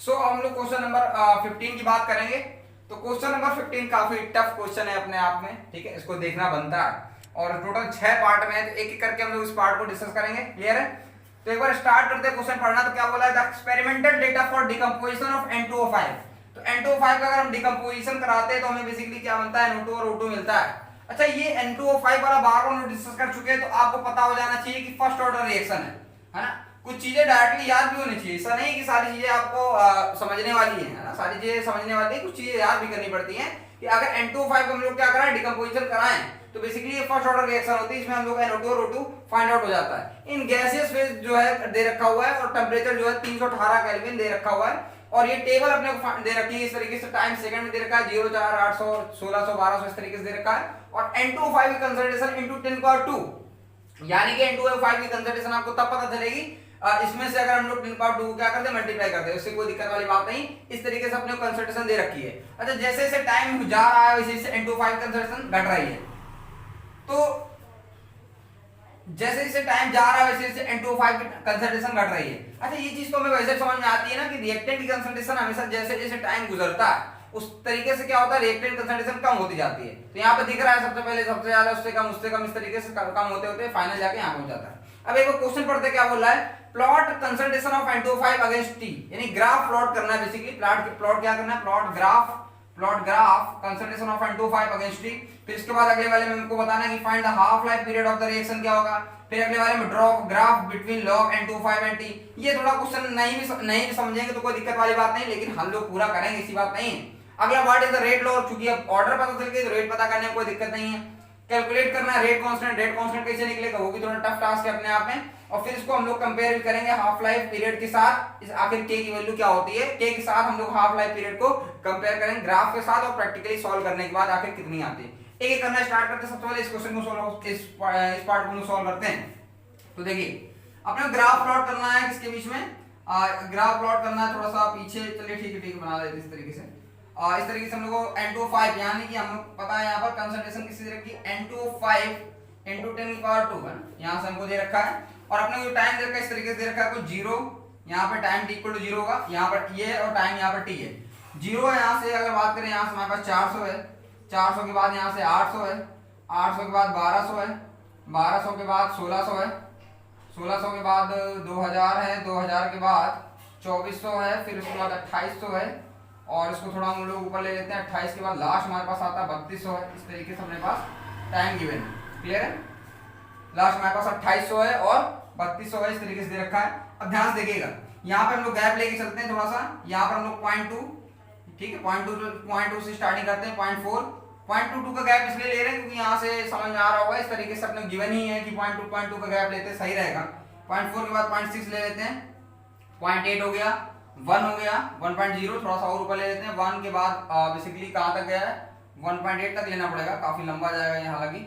सो हम लोग क्वेश्चन नंबर 15 की बात करेंगे। तो क्वेश्चन नंबर 15 काफी टफ क्वेश्चन है अपने आप में, ठीक है, इसको देखना बनता है। और टोटल 6 पार्ट में है, तो एक एक करके हम लोग इस पार्ट को डिस्कस करेंगे। क्लियर है। तो एक बार स्टार्ट करते हैं क्वेश्चन पढ़ना। तो क्या बोला है, the experimental data for decomposition of N2O5। तो N2O5 का अगर हम डिकम्पोजिशन कराते हैं तो हमें बेसिकली क्या बनता है, NO2 और O2 मिलता है। अच्छा, ये N2O5 वाला बार बार डिस्कस कर चुके हैं, तो आपको पता हो जाना चाहिए कि फर्स्ट ऑर्डर रिएक्शन है ना। कुछ चीजें डायरेक्टली याद भी होनी चाहिए, ऐसा नहीं कि सारी चीजें आपको समझने वाली है ना, सारी चीजें समझने वाली है, कुछ चीजें याद भी करनी पड़ती हैं। कि अगर N2O5 को हम लोग क्या कराएं, डिकम्पोजिशन कराएं, तो बेसिकली ये फर्स्ट ऑर्डर रिएक्शन होती है। इसमें हम लोग NO2 और O2 फाइंड आउट हो जाता है। इन गैसियस फेज जो है दे रखा हुआ है और टेम्परेचर जो है 318 केल्विन दे रखा हुआ है। और ये टेबल अपने को दे रखी है इस तरीके से, टाइम सेकंड में दे रखा है 0 4 800 1600 1200 इस तरीके से दे रखा है। और N2O5 की कंसंट्रेशन इनटू 10^2, यानी कि N2O5 की कंसंट्रेशन आपको तब पता चलेगी इसमें से अगर हम लोग 10^2 क्या करते हैं, मल्टीप्लाई करते हैं, उससे कोई दिक्कत वाली बात नहीं। इस तरीके से अपने कंसंट्रेशन दे रखी है। अच्छा, जैसे जैसे टाइम जा रहा है वैसे वैसे N2O5 कंसंट्रेशन घट रही है। तो जैसे जैसे टाइम जा रहा है वैसे वैसे N2O5 की कंसंट्रेशन घट रही है। अच्छा, ये चीज तो हमें वैसे समझ में आती है ना कि रिएक्टेंट की कंसंट्रेशन हमेशा जैसे जैसे टाइम गुजरता है उस तरीके से क्या होता है रिएक्टेंट कंसंट्रेशन कम होती जाती है। तो यहाँ पे दिख रहा है सबसे पहले सबसे ज्यादा, उससे कम, इस तरीके से कम होते होते फाइनल जाके यहाँ पहुंच जाता है। अब एक क्वेश्चन पढ़ते क्या बोल रहा है, plot concentration of N2O5 against T, यानी ग्राफ प्लॉट करना है बेसिकली। प्लॉट क्या करना है, plot graph concentration of N2O5 against T। फिर इसके बाद अगले वाले में हमको बताना है कि find the half life period of the reaction क्या होगा। फिर अगले वाले में draw graph between log N2O5 and T। ये थोड़ा क्वेश्चन नहीं भी समझेंगे तो कोई दिक्कत वाली बात नहीं, लेकिन हम लोग पूरा करेंगे, इसी बात नहीं है। अगला what is the rate law, चूंकि अब ऑर्डर पता चल गई तो रेट पता करने में कोई दिक्कत नहीं है। कैलकुलेट करना है रेट कांस्टेंट कैसे निकलेगा, वो भी थोड़ा टफ टास्क है अपने आप में। और फिर इसको हम लोग कंपेयर भी करेंगे हाफ लाइफ पीरियड के साथ, इस आखिर के की वैल्यू क्या होती है, के के साथ हम लोग हाफ लाइफ पीरियड को कंपेयर करेंगे ग्राफ के साथ, और प्रैक्टिकली सॉल्व करने के बाद आखिर कितनी आती है। एक एक करना स्टार्ट करते हैं। सबसे पहले इस क्वेश्चन को सॉल्व, इस पार्ट को सॉल्व करते हैं। तो देखिए अपने ग्राफ प्लॉट करना है किसके बीच में, ग्राफ प्लॉट करना है थोड़ा सा पीछे, चलिए ठीक है बना लेते इस तरीके से। इस तरीके से हम लोग को N2O5 यानी कि हम पता है यहाँ पर कंसंट्रेशन किसी तरह की N2O5 into 10 की पावर 2 है, यहाँ से हमको दे रखा है। और अपने को टाइम दे रखा है इस तरीके से दे रखा है कुछ 0, यहाँ पर टाइम t इक्वल टू 0 होगा, यहाँ पर ये और टाइम यहाँ पर t है 0 है। यहाँ से अगर बात करें, यहाँ से हमारे पास 400 है, 400 के बाद यहाँ से 800 है, 800 के बाद 1200 है, 1200 के बाद 1600 है, 1600 के बाद 2000 है, 2000 के बाद 2400 है, फिर उसके बाद 2800 है, और इसको थोड़ा हम लोग ऊपर ले लेते हैं 28 के बाद लास्ट हमारे पास आता है 3200 है। इस तरीके से अपने पास टाइम गिवन है, क्लियर है। लास्ट हमारे पास 2800 है और 3200 है, इस तरीके से दे रखा है। अब ध्यान से देखिएगा, यहाँ पे हम लोग गैप लेके चलते हैं थोड़ा सा। यहाँ पर हम लोग 0.2, ठीक है, 0.2 से स्टार्टिंग करते हैं, 0.22 का गैप इसलिए ले रहे हैं क्योंकि यहाँ से समझ में आ रहा होगा, इस तरीके से अपने गिवन ही है कि 0.2 का गैप लेते सही रहेगा। 0.4 के बाद 0.6 ले लेते हैं, 0.8 हो गया, 1 हो गया, 1.0 थोड़ा सा और ऊपर ले लेते हैं, 1 के बाद बेसिकली कहाँ तक गया है, 1.8 तक लेना पड़ेगा, काफी लंबा जाएगा यहाँ, हालांकि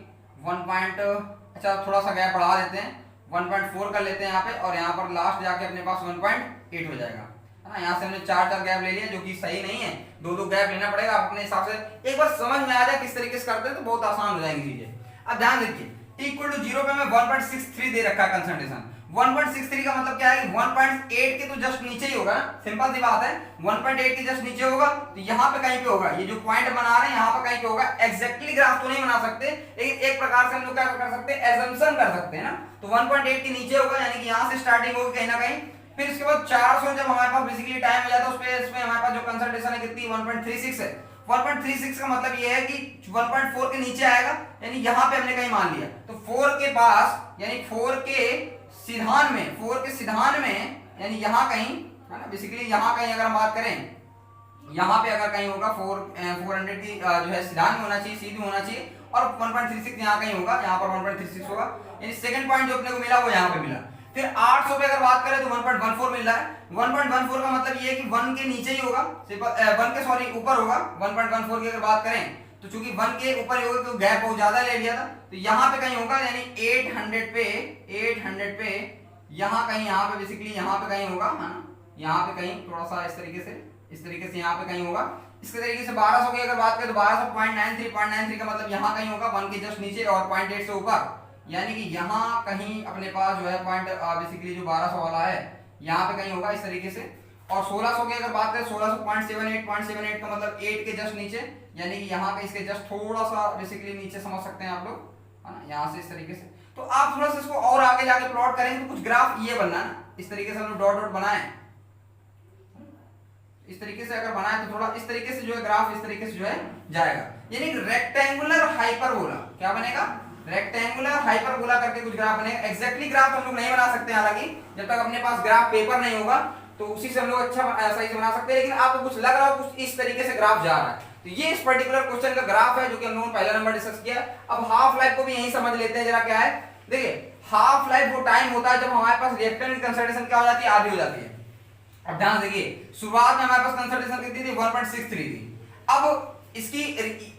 अच्छा थोड़ा सा गैप बढ़ा देते हैं, 1.4 कर लेते हैं यहाँ पे, और यहाँ पर लास्ट जाके अपने पास 1.8 हो जाएगा, है ना। यहाँ से हमने 4 गैप ले लिया, जो कि सही नहीं है, 2 गैप लेना पड़ेगा अपने हिसाब से। एक बार समझ में आ जाए किस तरीके से करते हैं तो बहुत आसान हो जाएंगी चीजें। अब ध्यान देखिए, t इक्वल टू 0 पे मैं 1.63 दे रखा है कंसंट्रेशन। 1.63 का मतलब क्या है कि 1.8 के तो जस्ट नीचे ही होगा ना, सिंपल सी बात है, 1.8 के जस्ट नीचे होगा, तो यहाँ पे कहीं पे होगा, ये जो पॉइंट बना रहे हैं यहाँ पे कहीं पे होगा। एग्जैक्टली ग्राफ तो नहीं बना सकते, लेकिन एक प्रकार से हम लोग क्या कर सकते हैं, एजम्पशन कर सकते हैं ना। तो 1.8 के नीचे होगा, यानी कि यहाँ से स्टार्टिंग होगी कहीं ना कहीं। फिर इसके बाद 400 जब हमारे पास बेसिकली टाइम हो जाता है, उसमें हमारे पास जो कंसंट्रेशन है कितनी, 1.36 है। 1.36 का मतलब ये है कि 1.4 के नीचे आएगा, यानी यहाँ पे हमने कहीं मान लिया, तो 4 के पास, यानी 4 के सिधान में, यानी यहाँ कहीं है ना, बेसिकली यहाँ कहीं अगर हम बात करें, यहाँ पे अगर कहीं होगा 400 की जो है सिधान में होना चाहिए, सीधी होना चाहिए, और 1.36 यहाँ कहीं होगा, यहाँ पर 1.36 होगा, यानी सेकंड पॉइंट जो अपने को मिला वो यहाँ पे मिला। फिर 800 पे अगर बात करें तो 1.14 मिल रहा है। 1.14 का मतलब ये है कि 1 के नीचे ही होगा, 1 के सॉरी ऊपर होगा। 1.14 की अगर बात करें तो चूंकि 1 के ऊपर ही होगा क्योंकि गैप बहुत ज्यादा ले लिया था, तो यहाँ पे कहीं होगा, यानी 800 पे यहाँ कहीं, यहाँ पे बेसिकली यहाँ पे कहीं होगा, है ना, यहाँ पे कहीं थोड़ा सा इस तरीके से यहाँ पे कहीं होगा। इसके तरीके से 1200 की अगर बात करें तो 1200 0.93 का मतलब यहाँ कहीं होगा, 1 के जस्ट नीचे और 0.8 से ऊपर, यानी कि यहाँ कहीं अपने पास जो है पॉइंट बेसिकली जो 1200 वाला है यहाँ पे कहीं होगा इस तरीके से। और 1600 की अगर बात करें, 1600 0.78 का मतलब 8 के जस्ट नीचे, यानी कि यहाँ पे इसके जस्ट थोड़ा सा बेसिकली नीचे समझ सकते हैं आप लोग, है ना, यहाँ से इस तरीके से। तो आप थोड़ा सा इसको और आगे जाके प्लॉट करेंगे तो कुछ ग्राफ ये बनना है, इस तरीके से हम लोग डॉट बनाए, इस तरीके से अगर बनाए तो थोड़ा इस तरीके से जो है ग्राफ इस तरीके से जो है जाएगा, यानी रेक्टेंगुलर हाइपरबोला। क्या बनेगा, रेक्टेंगुलर हाइपरबोला करके कुछ ग्राफ बनेगा। एग्जैक्टली ग्राफ हम लोग नहीं बना सकते, हालांकि जब तक अपने पास ग्राफ पेपर नहीं होगा तो उसी से हम लोग अच्छा सही से बना सकते हैं, लेकिन आपको कुछ लग रहा हो कुछ इस तरीके से ग्राफ जा रहा है, तो ये इस पर्टिकुलर क्वेश्चन का ग्राफ है जो कि हम लोगों ने पहला नंबर डिस्कस किया। अब हाफ लाइफ को भी यही समझ लेते हैं जरा क्या है। देखिए हाफ लाइफ वो टाइम होता है जब हमारे पास रिएक्टेंट कंसंट्रेशन क्या हो जाती है, आधी हो जाती है। अब ध्यान देखिए, शुरुआत में हमारे पास कंसंट्रेशन कितनी थी, 1.63 थी। अब इसकी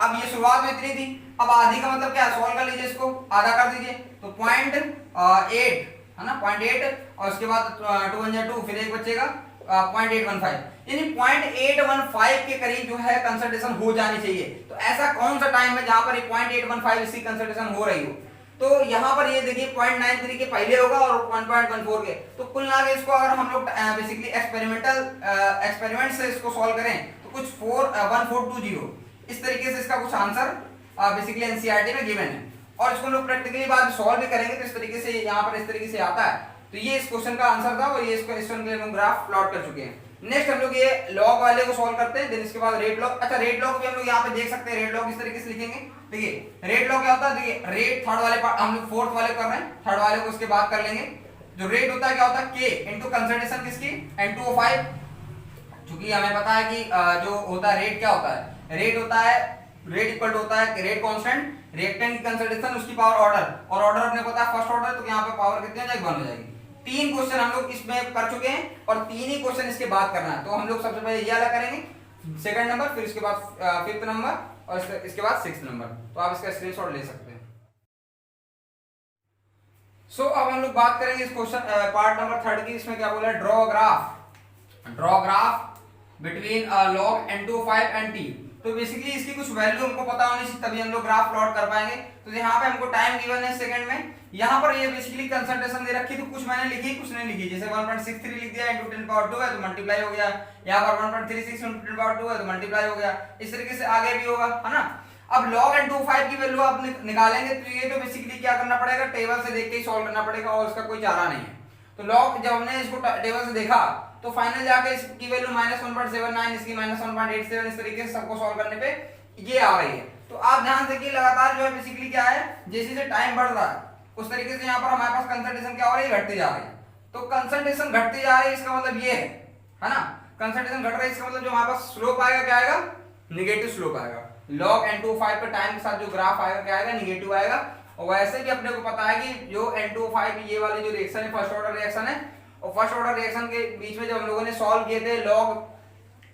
अब ये शुरुआत में इतनी थी, अब आधी का मतलब क्या है, सॉल्व कर लीजिए, इसको आधा कर दीजिए, तो 0.8 है ना, 0.8, और उसके बाद 2 फिर एक बचेगा 0.815, यानी 0.815 के करीब जो है कंसंट्रेशन हो जानी चाहिए। तो ऐसा कौन सा टाइम है जहां पर 0.815 इसकी कंसंट्रेशन हो रही हो, तो यहाँ पर ये देखिए 0.93 के पहले होगा और 1.14 के, तो कुल मिला के इसको अगर हम लोग बेसिकली एक्सपेरिमेंट से इसको सॉल्व करें तो कुछ 1420 इस तरीके से इसका कुछ आंसर बेसिकली एनसीईआरटी में गिवन है। और इसको लोग प्रैक्टिकली बाद सॉल्व भी करेंगे तो इस तरीके से यहाँ पर इस तरीके से आता है। तो ये इस क्वेश्चन का आंसर था और ये इस क्वेश्चन के लिए हम ग्राफ प्लॉट कर चुके हैं। नेक्स्ट हम लोग ये लॉग वाले को सॉल्व करते हैं, देन इसके बाद रेट लॉग। अच्छा रेट लॉग भी हम लोग यहाँ पे देख सकते हैं, रेट लॉग इस तरीके से लिखेंगे। देखिए रेट लॉग क्या होता है, देखिए रेट थर्ड वाले पार्ट हम लोग फोर्थ वाले कर रहे हैं, थर्ड वाले को उसके बाद कर लेंगे। जो रेट होता है क्या होता है, के इनटू कंसंट्रेशन किसकी, N2O5। क्योंकि हमें पता है कि जो होता है रेट क्या होता है, रेट होता है रेट इक्वल टू होता है रेट कांस्टेंट रिएक्टेंट की कंसंट्रेशन उसकी पावर ऑर्डर, और ऑर्डर अपने पता है फर्स्ट ऑर्डर, तो यहाँ पे पावर कितनी हो जाएगी, 1 हो जाएगी। 3 क्वेश्चन हम लोग इसमें कर चुके हैं और 3 ही क्वेश्चन इसके बाद करना है। तो हम लोग सबसे पहले ये वाला करेंगे, सेकंड नंबर, फिर इसके बाद 5th नंबर और इसके बाद 6th नंबर। तो आप इसका स्क्रीनशॉट ले सकते हैं। सो अब हम लोग बात करेंगे इस क्वेश्चन पार्ट नंबर 3 की। इसमें क्या बोला है, draw graph between log N2O5 and T। तो बेसिकली इसकी कुछ वैल्यू हमको पता होनी चाहिए तभी हम लोग ग्राफ प्लॉट कर पाएंगे। तो यहाँ पे हमको टाइम गिवन है सेकंड में, यहाँ पर ये बेसिकली कंसंट्रेशन दे रखी, तो कुछ मैंने लिखी कुछ नहीं लिखी। जैसे 1.63 लिख दिया into 10 पावर 2 है तो मल्टीप्लाई हो गया, यहाँ पर 1.36 into 10 पावर 2 है तो मल्टीप्लाई हो गया। इस तरीके से आगे भी होगा, है ना। अब log N2O5 की वैल्यू आप निकालेंगे तो ये तो बेसिकली क्या करना पड़ेगा, टेबल से देख के ही सॉल्व करना पड़ेगा और उसका कोई चारा नहीं है। तो log जब हमने इसको टेबल से देखा तो फाइनल जाके इसकी वैल्यू -1.79, इसकी -1.87, इस तरीके से सबको सॉल्व करने पे ये आ रही है। तो आप ध्यान देखिए लगातार जो है बेसिकली क्या है, जैसे जैसे टाइम बढ़ रहा है उस तरीके से यहाँ पर हमारे पास कंसंट्रेशन क्या हो रही है, घटती जा रही है। तो कंसंट्रेशन घटती जा रही है इसका मतलब ये है ना, कंसंट्रेशन घट रही है, इसका मतलब जो हमारे पास स्लोप आएगा क्या आएगा, निगेटिव स्लोप आएगा। log N2O5 पे टाइम के साथ जो ग्राफ आएगा क्या आएगा, निगेटिव आएगा। और वैसे भी अपने को पता है कि जो N2O5 ये वाली जो रिएक्शन है फर्स्ट ऑर्डर रिएक्शन है, और फर्स्ट ऑर्डर रिएक्शन के बीच में जब हम लोगों ने सॉल्व किए थे log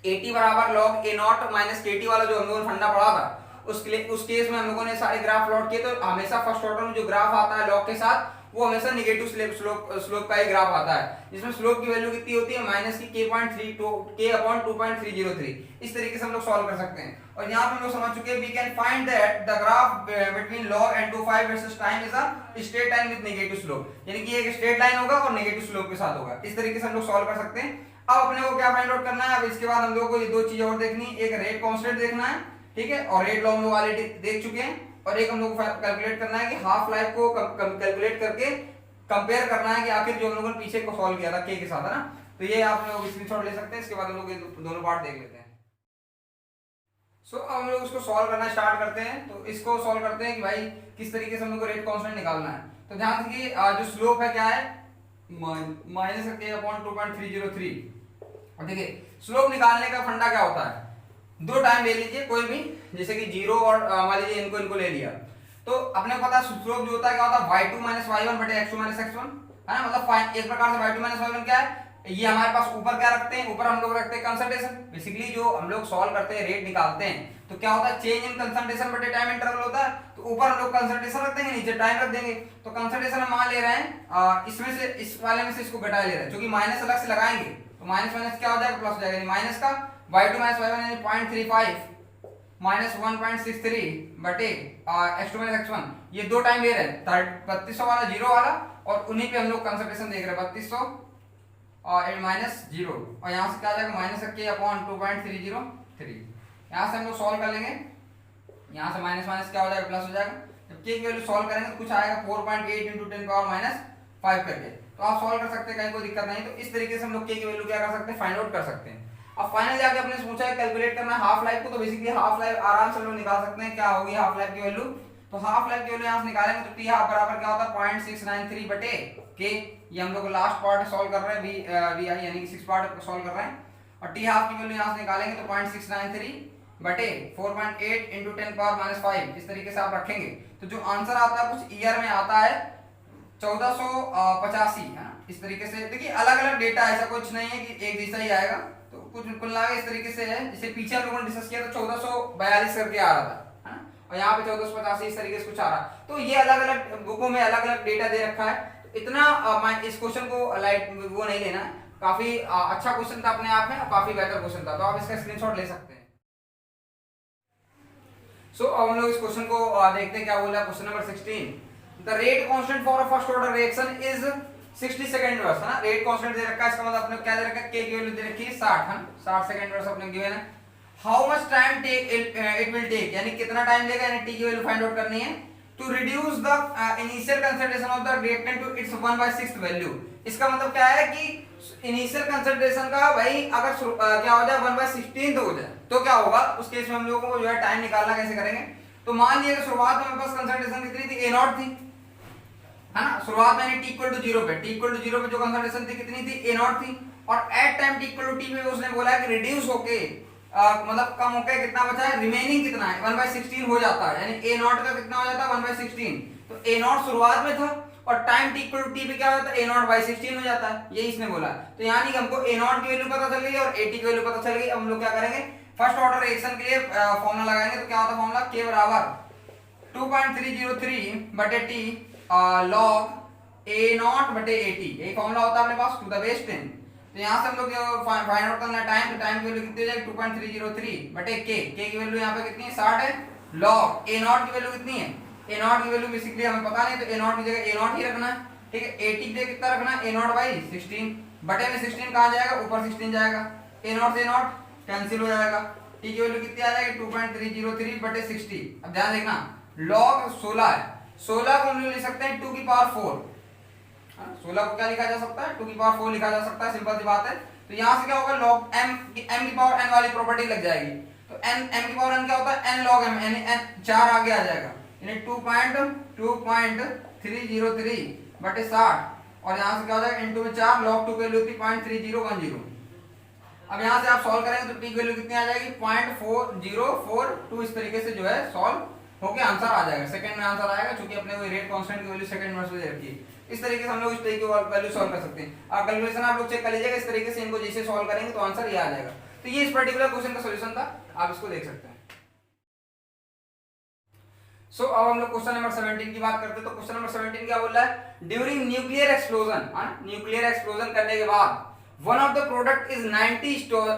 AT बराबर log A0 माइनस KT वाला जो हम लोगों ने फंडा पढ़ा था, उस केस में हम लोगों ने सारे ग्राफ प्लॉट किए। तो हमेशा फर्स्ट ऑर्डर में जो ग्राफ आता है log के साथ वो हमेशा निगेटिव स्लोप का ही ग्राफ आता है, जिसमें स्लोप की वैल्यू कितनी होती है, माइनस की k.2.303। इस तरीके से हम लोग सॉल्व कर सकते हैं। और यहाँ पे हम लोग समझ चुके हैं, we can find that the graph between log N2O5 versus time is a straight line with negative slope, यानी कि एक स्ट्रेट लाइन होगा और नेगेटिव स्लोप के साथ होगा। इस तरीके से हम लोग सॉल्व कर सकते हैं। अब अपने को क्या फाइंड आउट करना है, अब इसके बाद हम लोगों को ये दो चीजें और देखनी, एक रेट कांस्टेंट देखना है, ठीक है, और रेट लॉ हम लोग ऑलरेडी देख चुके हैं, और एक हम लोग को कैलकुलेट करना है कि हाफ लाइफ को कैलकुलेट करके कंपेयर करना है कि आखिर जो हम लोगों ने पीछे को सॉल्व किया था के के साथ, है ना। तो ये आप लोग स्क्रीनशॉट ले सकते हैं। इसके बाद हम लोग ये दोनों पार्ट देख लेते हैं। सो अब हम लोग उसको सॉल्व करना स्टार्ट करते हैं। तो इसको सॉल्व करते हैं कि भाई किस तरीके से हम लोग को रेट कांस्टेंट निकालना है। तो ध्यान रखिए जो स्लोप है क्या है, माइनस k/2.303। और देखिए स्लोप निकालने का फंडा क्या होता है, दो टाइम ले लीजिए कोई भी, जैसे कि 0 और मान लीजिए इनको ले लिया। तो अपने को पता है स्लोप जो होता है क्या होता है, y2 - y1 बटे x2 - x1, है ना। मतलब एक प्रकार से y2 - y1 क्या है, ये हमारे पास ऊपर क्या रखते हैं, ऊपर हम लोग रखते हैं कंसंट्रेशन। बेसिकली जो हम लोग सॉल्व करते हैं रेट निकालते हैं तो क्या होता है, चेंज इन कंसंट्रेशन बटे टाइम इंटरवल होता है। तो ऊपर हम लोग कंसंट्रेशन रख देंगे, नीचे टाइम रख देंगे। तो कंसंट्रेशन हम मान ले रहे हैं इसमें से, इस वाले में से इसको घटा ले रहे हैं, क्योंकि माइनस अलग से लगाएंगे तो माइनस माइनस क्या हो जाएगा, प्लस हो जाएगा। माइनस का y2 - y1 यानी 0.35 माइनस 1.63 बटे x2 - x1, ये दो टाइम ले रहे हैं, 3200 वाला 0 वाला, और उन्हीं पे हम लोग कंसंट्रेशन देख रहे हैं 3200 और माइनस 0, और यहाँ से क्या आ जाएगा -k/2.303। यहाँ से हम लोग सॉल्व कर लेंगे, यहाँ से माइनस माइनस क्या हो जाएगा, प्लस हो जाएगा। जब k की वैल्यू सॉल्व करेंगे तो कुछ आएगा 4.8 × 10⁻⁵ करके। तो आप सॉल्व कर सकते हैं, कहीं कोई दिक्कत नहीं। तो इस तरीके से हम लोग k की वैल्यू क्या कर सकते हैं, फाइंड आउट कर सकते हैं। अब फाइनल जाके अपने से पूछा है कैलकुलेट करना हाफ लाइफ को, तो बेसिकली हाफ लाइफ आराम से लोग निकाल सकते हैं। क्या होगी हाफ लाइफ की वैल्यू, तो हाफ लाइफ की वैल्यू यहाँ से निकालेंगे तो t हाफ बराबर क्या होता है 0.693 बटे k। ये हम लोग लास्ट पार्ट सॉल्व कर रहे हैं, vi यानी कि 6 पार्ट सॉल्व कर रहे हैं। और t हाफ की वैल्यू यहाँ से निकालेंगे तो 0.693 बटे 4.8 × 10⁻⁵ इस तरीके से आप रखेंगे। तो जो आंसर आता है कुछ ईयर में आता है 1485, है ना। इस तरीके से देखिए अलग अलग डेटा, ऐसा कुछ नहीं है कि एक जैसा ही आएगा। तो कुछ कुल मिला के इस तरीके से है। जैसे पीछे हम लोगों ने डिस्कस किया तो 1442 करके आ रहा था, है ना, और यहाँ पे 1485 इस तरीके से कुछ आ रहा। तो ये अलग अलग बुकों में अलग अलग डेटा दे रखा है। तो इतना इस क्वेश्चन को लाइट वो नहीं लेना, काफी अच्छा क्वेश्चन था अपने आप में, काफी बेहतर क्वेश्चन था। तो आप इसका स्क्रीनशॉट ले सकते हैं। सो अब हम लोग इस क्वेश्चन को देखते हैं क्या बोला question number 16। The rate constant for a first order reaction is 60 second inverse है ना, रेट कांस्टेंट दे रखा है, इसका मतलब अपने क्या दे रखा है, k की वैल्यू दे रखी है 60 है ना, 60 सेकंड इनवर्स अपने गिवन है। How much time take it will take, यानी कितना टाइम लेगा, यानी t की वैल्यू फाइंड आउट करनी है, to reduce the initial concentration of the reactant to its 1/6 value. इसका मतलब क्या है कि इनिशियल कंसंट्रेशन का भाई अगर क्या हो जाए 1/16 हो जाए तो क्या होगा, उस केस में हम लोगों को जो है टाइम निकालना कैसे करेंगे। तो मान लिया कि शुरुआत में हमारे पास कंसंट्रेशन कितनी थी, A0 थी है ना, शुरुआत में t इक्वल टू 0 पे, t इक्वल टू 0 पे जो कंसंट्रेशन थी कितनी थी, A0 थी, और at time t equal to t पे उसने बोला कि रिड्यूस होके मतलब कम होके कितना बचा है, रिमेनिंग कितना है 1/16 हो जाता है, यानी A0 का कितना हो जाता है 1/16। तो A0 शुरुआत में था और time t equal to t पे क्या हो जाता है, A0/16 हो जाता है, यही इसने बोला। तो यानी कि हमको A0 की वैल्यू पता चल गई और AT की वैल्यू पता चल गई। अब हम लोग क्या करेंगे, फर्स्ट ऑर्डर रिएक्शन के लिए फॉर्मूला लगाएंगे। तो क्या होता है फॉर्मूला, k बराबर 2.303 बटे t log A0 बटे AT, यही फॉर्मूला होता है अपने पास, टू द बेस 10। तो यहाँ से हम लोग फाइंड आउट करना है टाइम, तो टाइम की वैल्यू कितनी हो जाएगी 2.303 बटे k की वैल्यू यहाँ पे कितनी है 60 है, log A0 की वैल्यू कितनी है, A0 की वैल्यू बेसिकली हमें पता नहीं, तो A0 की जगह A0 ही रखना है, ठीक है। AT की जगह कितना रखना है, A0/16 बटे में 16 कहाँ जाएगा, ऊपर 16 जाएगा, A0 से A0 कैंसिल हो जाएगा, t की वैल्यू कितनी आ जाएगी 2.303 बटे 60। अब ध्यान देखना log 16 है, 16 को हम लोग लिख सकते हैं 2 की पावर 4, 16 को क्या लिखा जा सकता है, 2 की पावर 4 लिखा जा सकता है, सिंपल सी बात है। तो यहाँ से क्या होगा, log m की पावर n वाली प्रॉपर्टी लग जाएगी। तो n m की पावर n क्या होता है, n log m, यानी n 4 आगे आ जाएगा, यानी 2.303 बटे 60, और यहाँ से क्या हो जाएगा इनटू में 4, log 2 की वैल्यू थी 0.3010। अब यहाँ से आप सॉल्व करेंगे तो t की वैल्यू कितनी आ जाएगी 0.4042, इस तरीके से जो है सॉल्व होके आंसर आ जाएगा, सेकंड में आंसर आएगा, क्योंकि अपने को रेट कांस्टेंट की वैल्यू सेकंड में दे रखी है। इस तरीके से हम लोग इस तरीके की वैल्यू सॉल्व कर सकते हैं। आप कैलकुलेशन आप लोग चेक कर लीजिएगा, इस तरीके से इनको जैसे सॉल्व करेंगे तो आंसर ये आ जाएगा। तो ये इस पर्टिकुलर क्वेश्चन का सॉल्यूशन था, आप इसको देख सकते हैं। सो अब हम लोग क्वेश्चन नंबर 17 की बात करते हैं। तो क्वेश्चन नंबर 17 क्या बोल रहा है, during nuclear explosion, nuclear explosion करने के बाद one of the product is 90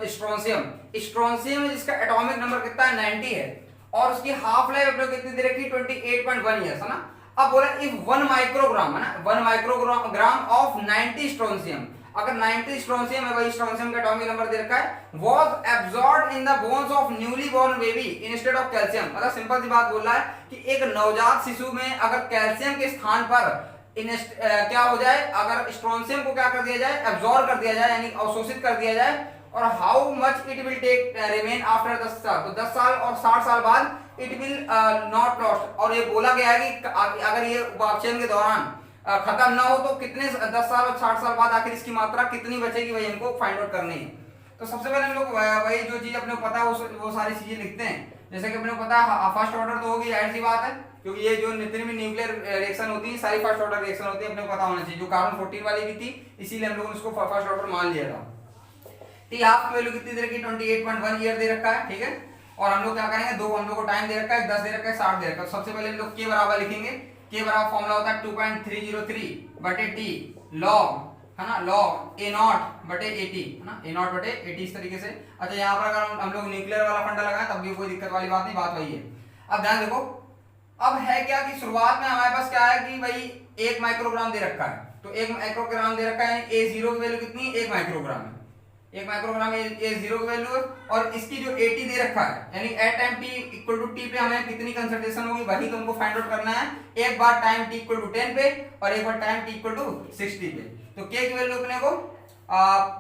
strontium, strontium जिसका एटॉमिक नंबर कितना है 90 है, और उसकी हाफ लाइफ अपने कितनी दे रखी 28.1 इयर्स है ना। अब बोला इफ 1 माइक्रोग्राम है ना, 1 माइक्रोग्राम ऑफ 90 स्ट्रोंशियम, अगर 90 स्ट्रोंशियम है, वही स्ट्रोंशियम का एटॉमिक नंबर दे रखा है, was absorbed in the bones of newly born baby instead of calcium. मतलब सिंपल सी बात बोल रहा है कि एक नवजात शिशु में अगर कैल्शियम के स्थान पर क्या हो जाए, अगर स्ट्रोंशियम को क्या कर दिया जाए, एब्सॉर्ब कर दिया जाए, यानी अवशोषित कर दिया जाए, और how much it will take remain after 10 साल, तो 10 साल और 60 साल बाद इट विल नॉट लॉस्ट। और ये बोला गया है कि अगर ये उपापचयन के दौरान खत्म ना हो तो कितने 10 साल और 60 साल बाद आखिर इसकी मात्रा कितनी बचेगी, वही हमको फाइंड आउट करनी है। तो सबसे पहले हम लोग वही जो चीज अपने को पता है वो सारी चीजें लिखते हैं। जैसे कि अपने को पता है फर्स्ट ऑर्डर तो होगी, जाहिर सी बात है, क्योंकि ये जो जितनी भी न्यूक्लियर रिएक्शन होती है सारी फर्स्ट ऑर्डर रिएक्शन होती है, अपने को पता होना चाहिए। जो कार्बन 14 वाली भी थी, इसीलिए हम लोगों ने इसको फर्स्ट ऑर्डर मान लिया था। टी हाफ की वैल्यू कितनी दे रखी 28.1 ईयर दे रखा है, ठीक है। और हम लोग क्या करेंगे, दो हम लोग को टाइम दे रखा है, 10 दे रखा है, 60 दे रखा है। सबसे पहले हम लोग के बराबर लिखेंगे, के बराबर फॉर्मूला होता है 2.303 बटे टी लॉग है ना, लॉग A0 बटे AT है ना, A0 बटे AT इस तरीके से। अच्छा यहाँ पर अगर हम लोग न्यूक्लियर वाला फंडा लगाएं तब भी कोई दिक्कत वाली बात नहीं, बात वही है। अब ध्यान देखो, अब है क्या कि शुरुआत में हमारे पास क्या है कि भाई 1 माइक्रोग्राम दे रखा है, तो 1 माइक्रोग्राम दे रखा है, A0 की वैल्यू कितनी है 1 माइक्रोग्राम है, 1 माइक्रोग्राम A0 की वैल्यू है। और इसकी जो AT दे रखा है, यानी at time t equal to t पे हमें कितनी कंसंट्रेशन होगी वही तुमको फाइंड आउट करना है, एक बार टाइम t इक्वल टू 10 पे और एक बार टाइम t इक्वल टू 60 पे। तो k की वैल्यू अपने को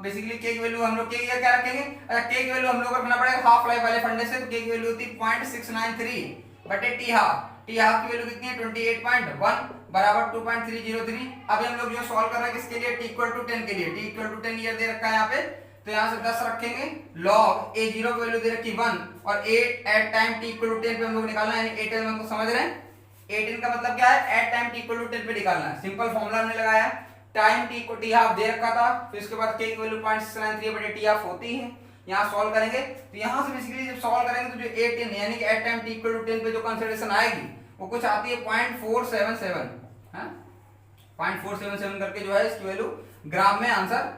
बेसिकली k की वैल्यू हम लोग k क्या रखेंगे, k की वैल्यू हम लोग रखना पड़ेगा हाफ लाइफ वाले फंडे से, तो k की वैल्यू होती है 0.693 बटे t हाफ की वैल्यू कितनी है 28.1 बराबर 2.303। अभी हम लोग जो सॉल्व कर रहे हैं किसके लिए, t इक्वल टू 10 के लिए, t इक्वल टू 10 ईयर दे रखा है यहाँ पे, तो यहाँ से 10 रखेंगे, log A0 की वैल्यू दे रखी 1 और 8 at time t equal to 10 पे हम लोग निकालना है, यानी 8 हम लोग समझ रहे हैं, 18 का मतलब क्या है at time t equal to 10 पे निकालना है। सिंपल फॉर्मूला हमने लगाया, टाइम t को t हाफ दे रखा था, फिर उसके बाद k की वैल्यू 0.693 बटे t हाफ होती है। यहाँ सॉल्व करेंगे तो यहाँ से बेसिकली जब सॉल्व करेंगे तो जो 18 यानी कि at time t equal to 10 पे जो कंसीडरेशन आएगी वो कुछ आती है 0.477 है, 0.477 करके जो है इसकी वैल्यू ग्राम में आंसर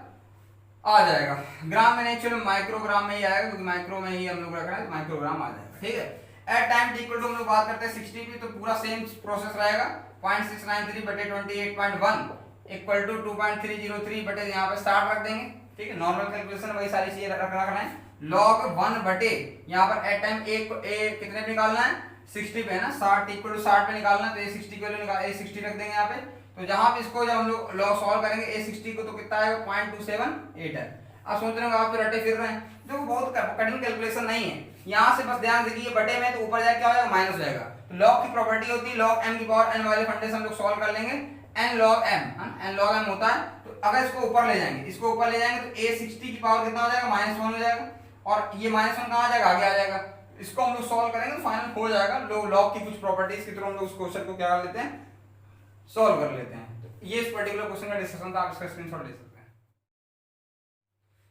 आ जाएगा। ग्राम में नहीं, चलो माइक्रोग्राम में ही आएगा, क्योंकि माइक्रो में ही हम लोग रख रहे हैं, तो माइक्रोग्राम आ जाएगा, ठीक है। At time T equal to हम लोग बात करते हैं 60 की, तो पूरा सेम प्रोसेस रहेगा 0.693 बटे 28.1 इक्वल टू 2.303 बटे यहाँ पे स्टार्ट रख देंगे, ठीक है। नॉर्मल कैलकुलेशन वही सारी चीजें रखना है। log 1 बटे यहाँ पर एट टाइम ए कितने पे निकालना है 60 पे है ना, 60 इक्वल टू 60 पे निकालना है, तो ए 60 के लिए ए 60 रख देंगे यहाँ पे। तो जहां पे इसको जब हम लोग लॉग सॉल्व करेंगे ए 60 को, तो कितना आएगा 0.278 है। आप सोच रहे हो आप तो रटे फिर रहे हैं, जो बहुत कठिन कैलकुलेशन नहीं है। यहाँ से बस ध्यान देखिए बटे में, तो ऊपर जाके क्या हो जाएगा माइनस हो जाएगा। तो लॉग की प्रॉपर्टी होती है लॉग m की पावर n वाले फंडे से हम लोग सॉल्व कर लेंगे, n log m होता है। तो अगर इसको ऊपर ले जाएंगे, इसको ऊपर ले जाएंगे तो a 60 की पावर कितना हो जाएगा -1 हो जाएगा, और ये -1 कहाँ आ जाएगा आगे आ जाएगा। इसको हम लोग सॉल्व करेंगे तो फाइनल हो जाएगा। लॉग की कुछ प्रॉपर्टीज के थ्रू हम लोग उस क्वेश्चन को क्या कर लेते हैं सॉल्व कर लेते हैं। तो ये इस पर्टिकुलर क्वेश्चन का डिस्कशन था, आप इसका स्क्रीनशॉट ले सकते हैं।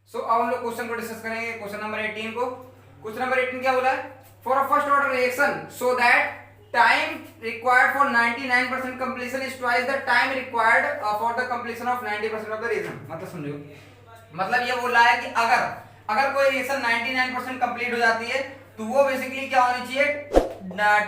सो अब हम लोग क्वेश्चन को डिस्कस करेंगे, क्वेश्चन नंबर 18 को। क्वेश्चन नंबर 18 क्या बोला है, for a first order reaction so that time required for 99% completion is twice the time required for the completion of 90% of the reaction। मतलब समझो, मतलब ये बोल रहा है कि अगर कोई रिएक्शन 99% कंप्लीट हो जाती है तो वो बेसिकली क्या होनी चाहिए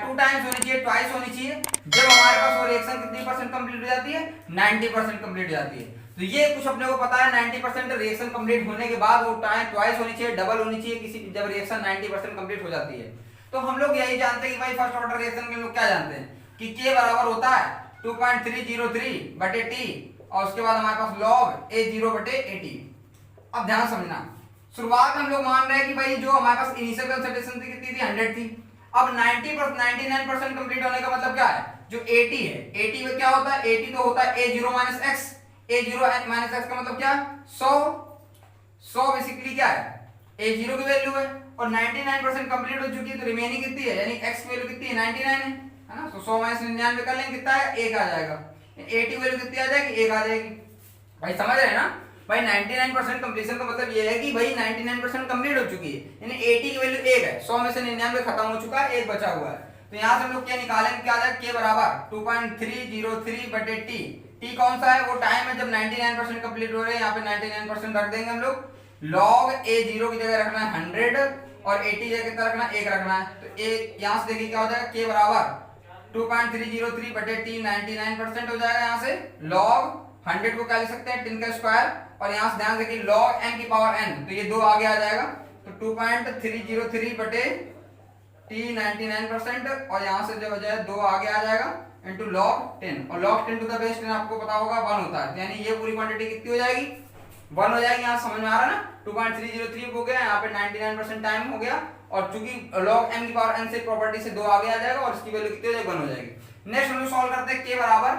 2 टाइम्स होनी चाहिए, ट्वाइस होनी चाहिए। जब हमारे पास वो रिएक्शन कितनी परसेंट कंप्लीट हो जाती है 90% कंप्लीट हो जाती है। तो ये कुछ अपने को पता है 90% रिएक्शन कंप्लीट होने के बाद वो टाइम ट्वाइस होनी चाहिए, डबल होनी चाहिए किसी जब रिएक्शन 90% कंप्लीट हो जाती है। तो हम लोग यही जानते हैं कि भाई फर्स्ट ऑर्डर रिएक्शन के लोग क्या जानते हैं कि k बराबर होता है 2.303 बटे t, और उसके बाद हमारे पास log a0 बटे at। अब ध्यान समझना, शुरुआत में हम लोग मान रहे हैं कि भाई जो हमारे पास इनिशियल कंसंट्रेशन थी कितनी थी 100 थी। अब 99% कंप्लीट होने का मतलब क्या है, जो 80 है 80 में क्या होता है 80 तो होता है a0 minus x, a0 minus x का मतलब क्या 100 बेसिकली क्या है a0 की वैल्यू है, और 99% कंप्लीट हो चुकी है तो रिमेनिंग कितनी है यानी x की वैल्यू कितनी है 99 है ना। तो 100 माइनस 99 कर लेंगे कितना है 1 आ जाएगा, 80 वैल्यू कितनी आ जाएगी 1 आ जाएगी। भाई समझ रहे हैं ना, भाई 99% कंप्लीशन का मतलब ये है कि भाई 99% कंप्लीट हो चुकी है, यानी 80 की वैल्यू 1 है, 100 में से 99 खत्म हो चुका है, 1 बचा हुआ है। तो यहाँ से हम लोग क्या निकालेंगे, क्या आ जाएगा k बराबर 2.303 बटे t कौन सा है वो टाइम है जब 99% कंप्लीट हो रहे हैं, यहाँ पे 99% रख देंगे हम लोग। log a0 की जगह रखना है 100 और 80 जगह कितना रखना है 1 रखना है। तो यहाँ से देखिए क्या हो जाएगा k बराबर 2.303 बटे t 99% हो जाएगा। यहाँ से log 100 को क्या लिख सकते हैं 10 का स्क्वायर, और यहाँ से ध्यान देखिए log m की पावर n, तो ये 2 आगे आ जाएगा। तो 2.303 बटे t 99%, और यहाँ से जो हो जाए 2 आगे आ जाएगा इंटू log 10, और log 10 टू द बेस 10 आपको पता होगा 1 होता है, यानी ये पूरी क्वांटिटी कितनी हो जाएगी 1 हो जाएगी। यहाँ समझ में आ रहा है ना, 2.303 हो गया, यहाँ पे 99% टाइम हो गया, और चूंकि log m की पावर n से प्रॉपर्टी से 2 आगे आ जाएगा और इसकी वैल्यू कितनी हो जाएगी 1 हो जाएगी। नेक्स्ट हम लोग सॉल्व करते हैं k बराबर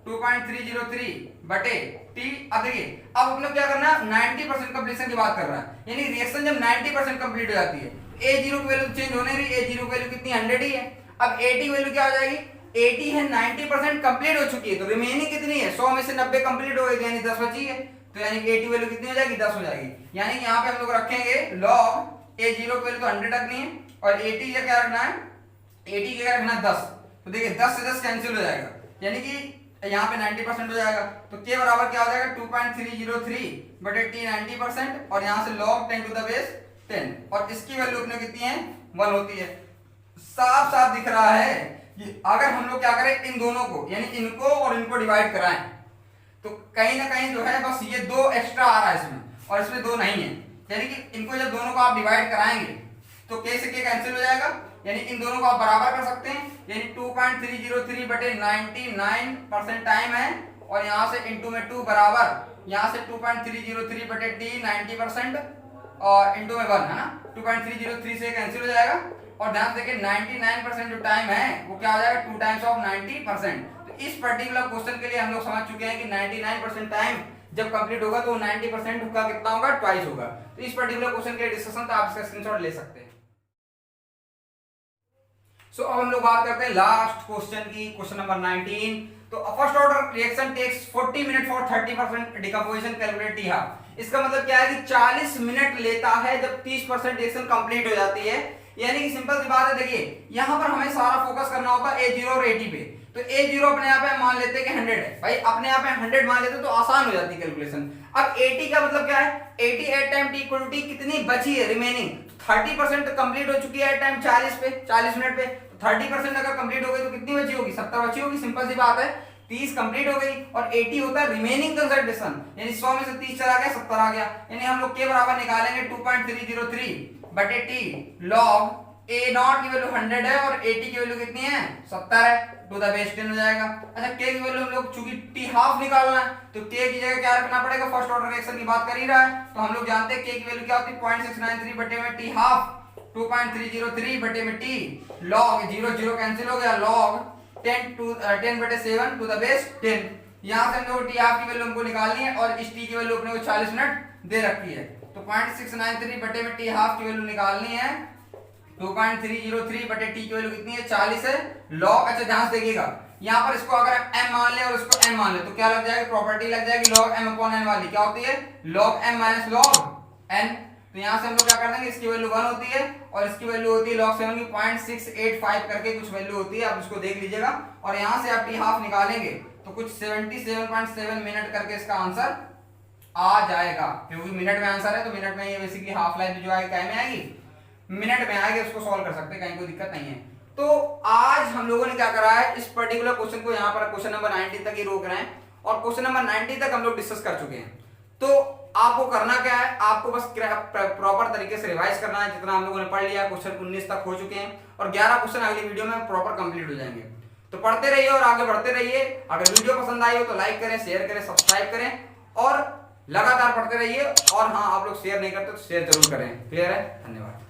2.303 बटे t। अब देखिए अब अपने क्या करना है 90% कंप्लीशन की बात कर रहा है, यानी रिएक्शन जब 90% कंप्लीट हो जाती है a0 की वैल्यू चेंज होने रही, a0 की वैल्यू कितनी 100 ही है। अब 80 वैल्यू क्या हो जाएगी 80 है 90% कंप्लीट हो चुकी है, तो रिमेनिंग कितनी है 100 में से 90 कंप्लीट हो गई, यानी 10 बची है। तो यानी कि 80 वैल्यू कितनी हो जाएगी 10 हो जाएगी। यानी कि यहाँ पे हम लोग रखेंगे log a0 की वैल्यू तो 100 रखनी है, और 80 का क्या रखना है 80 का क्या रखना है 10। तो देखिए 10 से 10 कैंसिल हो जाएगा, यानी कि यहाँ पे 90% हो जाएगा। तो k बराबर क्या हो जाएगा 2.303 बटे t 90%, और यहाँ से log 10 टू द बेस 10, और इसकी वैल्यू अपने कितनी है 1 होती है। साफ साफ दिख रहा है कि अगर हम लोग क्या करें इन दोनों को यानी इनको और इनको डिवाइड कराएं तो कहीं ना कहीं जो है बस ये 2 एक्स्ट्रा आ रहा है इसमें, और इसमें 2 नहीं है, यानी कि इनको जब दोनों को आप डिवाइड कराएंगे तो k से k कैंसिल हो जाएगा, यानी इन दोनों को आप बराबर कर सकते हैं, यानी 2.303 बटे 99% टाइम है, और यहाँ से इंटू में 2 बराबर यहाँ से 2.303 बटे t 90% और इंटू में 1 है ना, 2.303 से कैंसिल हो जाएगा। और ध्यान देखिए 99% जो टाइम है वो क्या हो जाएगा 2 टाइम्स ऑफ 90%। तो इस पर्टिकुलर क्वेश्चन के लिए हम लोग समझ चुके हैं कि 99% टाइम जब कंप्लीट होगा तो 90% का कितना होगा ट्वाइस होगा। तो इस पर्टिकुलर क्वेश्चन के डिस्कशन तो आप इसका स्क्रीनशॉट ले सकते हैं। सो अब हम लोग बात करते हैं लास्ट क्वेश्चन की, क्वेश्चन नंबर 19। तो first order reaction takes 40 minute for 30% decomposition calculate T half. इसका मतलब क्या है कि 40 मिनट लेता है जब 30% रिएक्शन कंप्लीट हो जाती है, यानी कि सिंपल सी बात है। देखिए यहां पर हमें सारा फोकस करना होता है a0 और 80 पे। तो a0 अपने आप है मान लेते हैं कि 100 है, भाई अपने आप है 100 मान लेते तो आसान हो जाती है कैलकुलेशन। अब 80 का मतलब क्या है, 80 at time t equal to T कितनी बची है रिमेनिंग, 30% कंप्लीट हो चुकी है एट टाइम 40 मिनट पे, तो 30% अगर कंप्लीट हो गई तो कितनी बची होगी, 70 बची होगी, सिंपल सी बात है। 30 कंप्लीट हो गई और 80 होता है रिमेनिंग कंसंट्रेशन, यानी 100 में से 30 चला गया 70 आ गया, यानी हम लोग के बराबर निकालेंगे 2.303 बटे टी लॉग ए नॉट की वैल्यू 100 है और 80 की वैल्यू कितनी है 70 है, टू द बेस 10 हो जाएगा। अच्छा के की वैल्यू हम लोग चूंकि टी हाफ निकालना है तो के की जगह क्या रखना पड़ेगा, फर्स्ट ऑर्डर रिएक्शन की बात कर ही रहा है तो हम लोग जानते हैं के की वैल्यू क्या होती है 0.693 बटे में टी हाफ 2.303 बटे में टी लॉग 0 0 कैंसिल हो गया लॉग 10 बटे 7 टू द बेस 10। यहां से हम लोग टी हाफ की वैल्यू हमको निकालनी है और इस टी की वैल्यू अपने को 40 मिनट दे रखी है, तो 0.693 बटे में टी हाफ की वैल्यू निकालनी है 2.303 बटे टी की वैल्यू कितनी है 40 है लॉग। अच्छा ध्यान से देखिएगा यहाँ पर इसको अगर हम m मान ले और इसको n मान ले तो क्या लग जाएगी, प्रॉपर्टी लग जाएगी log m अपॉन n वाली, क्या होती है log m minus log n। तो यहाँ से हम लोग क्या कर देंगे, इसकी वैल्यू 1 होती है और इसकी वैल्यू होती है log 7 की 0.685 करके कुछ वैल्यू होती है, आप इसको देख लीजिएगा और यहाँ से आप टी हाफ निकालेंगे तो कुछ 77.7 मिनट करके इसका आंसर आ जाएगा, क्योंकि मिनट में आंसर है तो मिनट में ये बेसिकली हाफ लाइफ जो आएगी क्या में आएगी, मिनट में आएगी, उसको सॉल्व कर सकते हैं, कहीं कोई दिक्कत नहीं है। तो आज हम लोगों ने क्या करा है, इस पर्टिकुलर क्वेश्चन को यहाँ पर क्वेश्चन नंबर 90 तक ही रोक रहे हैं और क्वेश्चन नंबर 90 तक हम लोग डिस्कस कर चुके हैं। तो आपको करना क्या है, आपको बस प्रॉपर तरीके से रिवाइज करना है, जितना हम लोगों ने पढ़ लिया, क्वेश्चन 19 तक हो चुके हैं और 11 क्वेश्चन अगली वीडियो में प्रॉपर कंप्लीट हो जाएंगे। तो पढ़ते रहिए और आगे बढ़ते रहिए। अगर वीडियो पसंद आई हो तो लाइक करें, शेयर करें, सब्सक्राइब करें और लगातार पढ़ते रहिए। और हाँ, आप लोग शेयर नहीं करते तो शेयर जरूर करें। क्लियर है? धन्यवाद।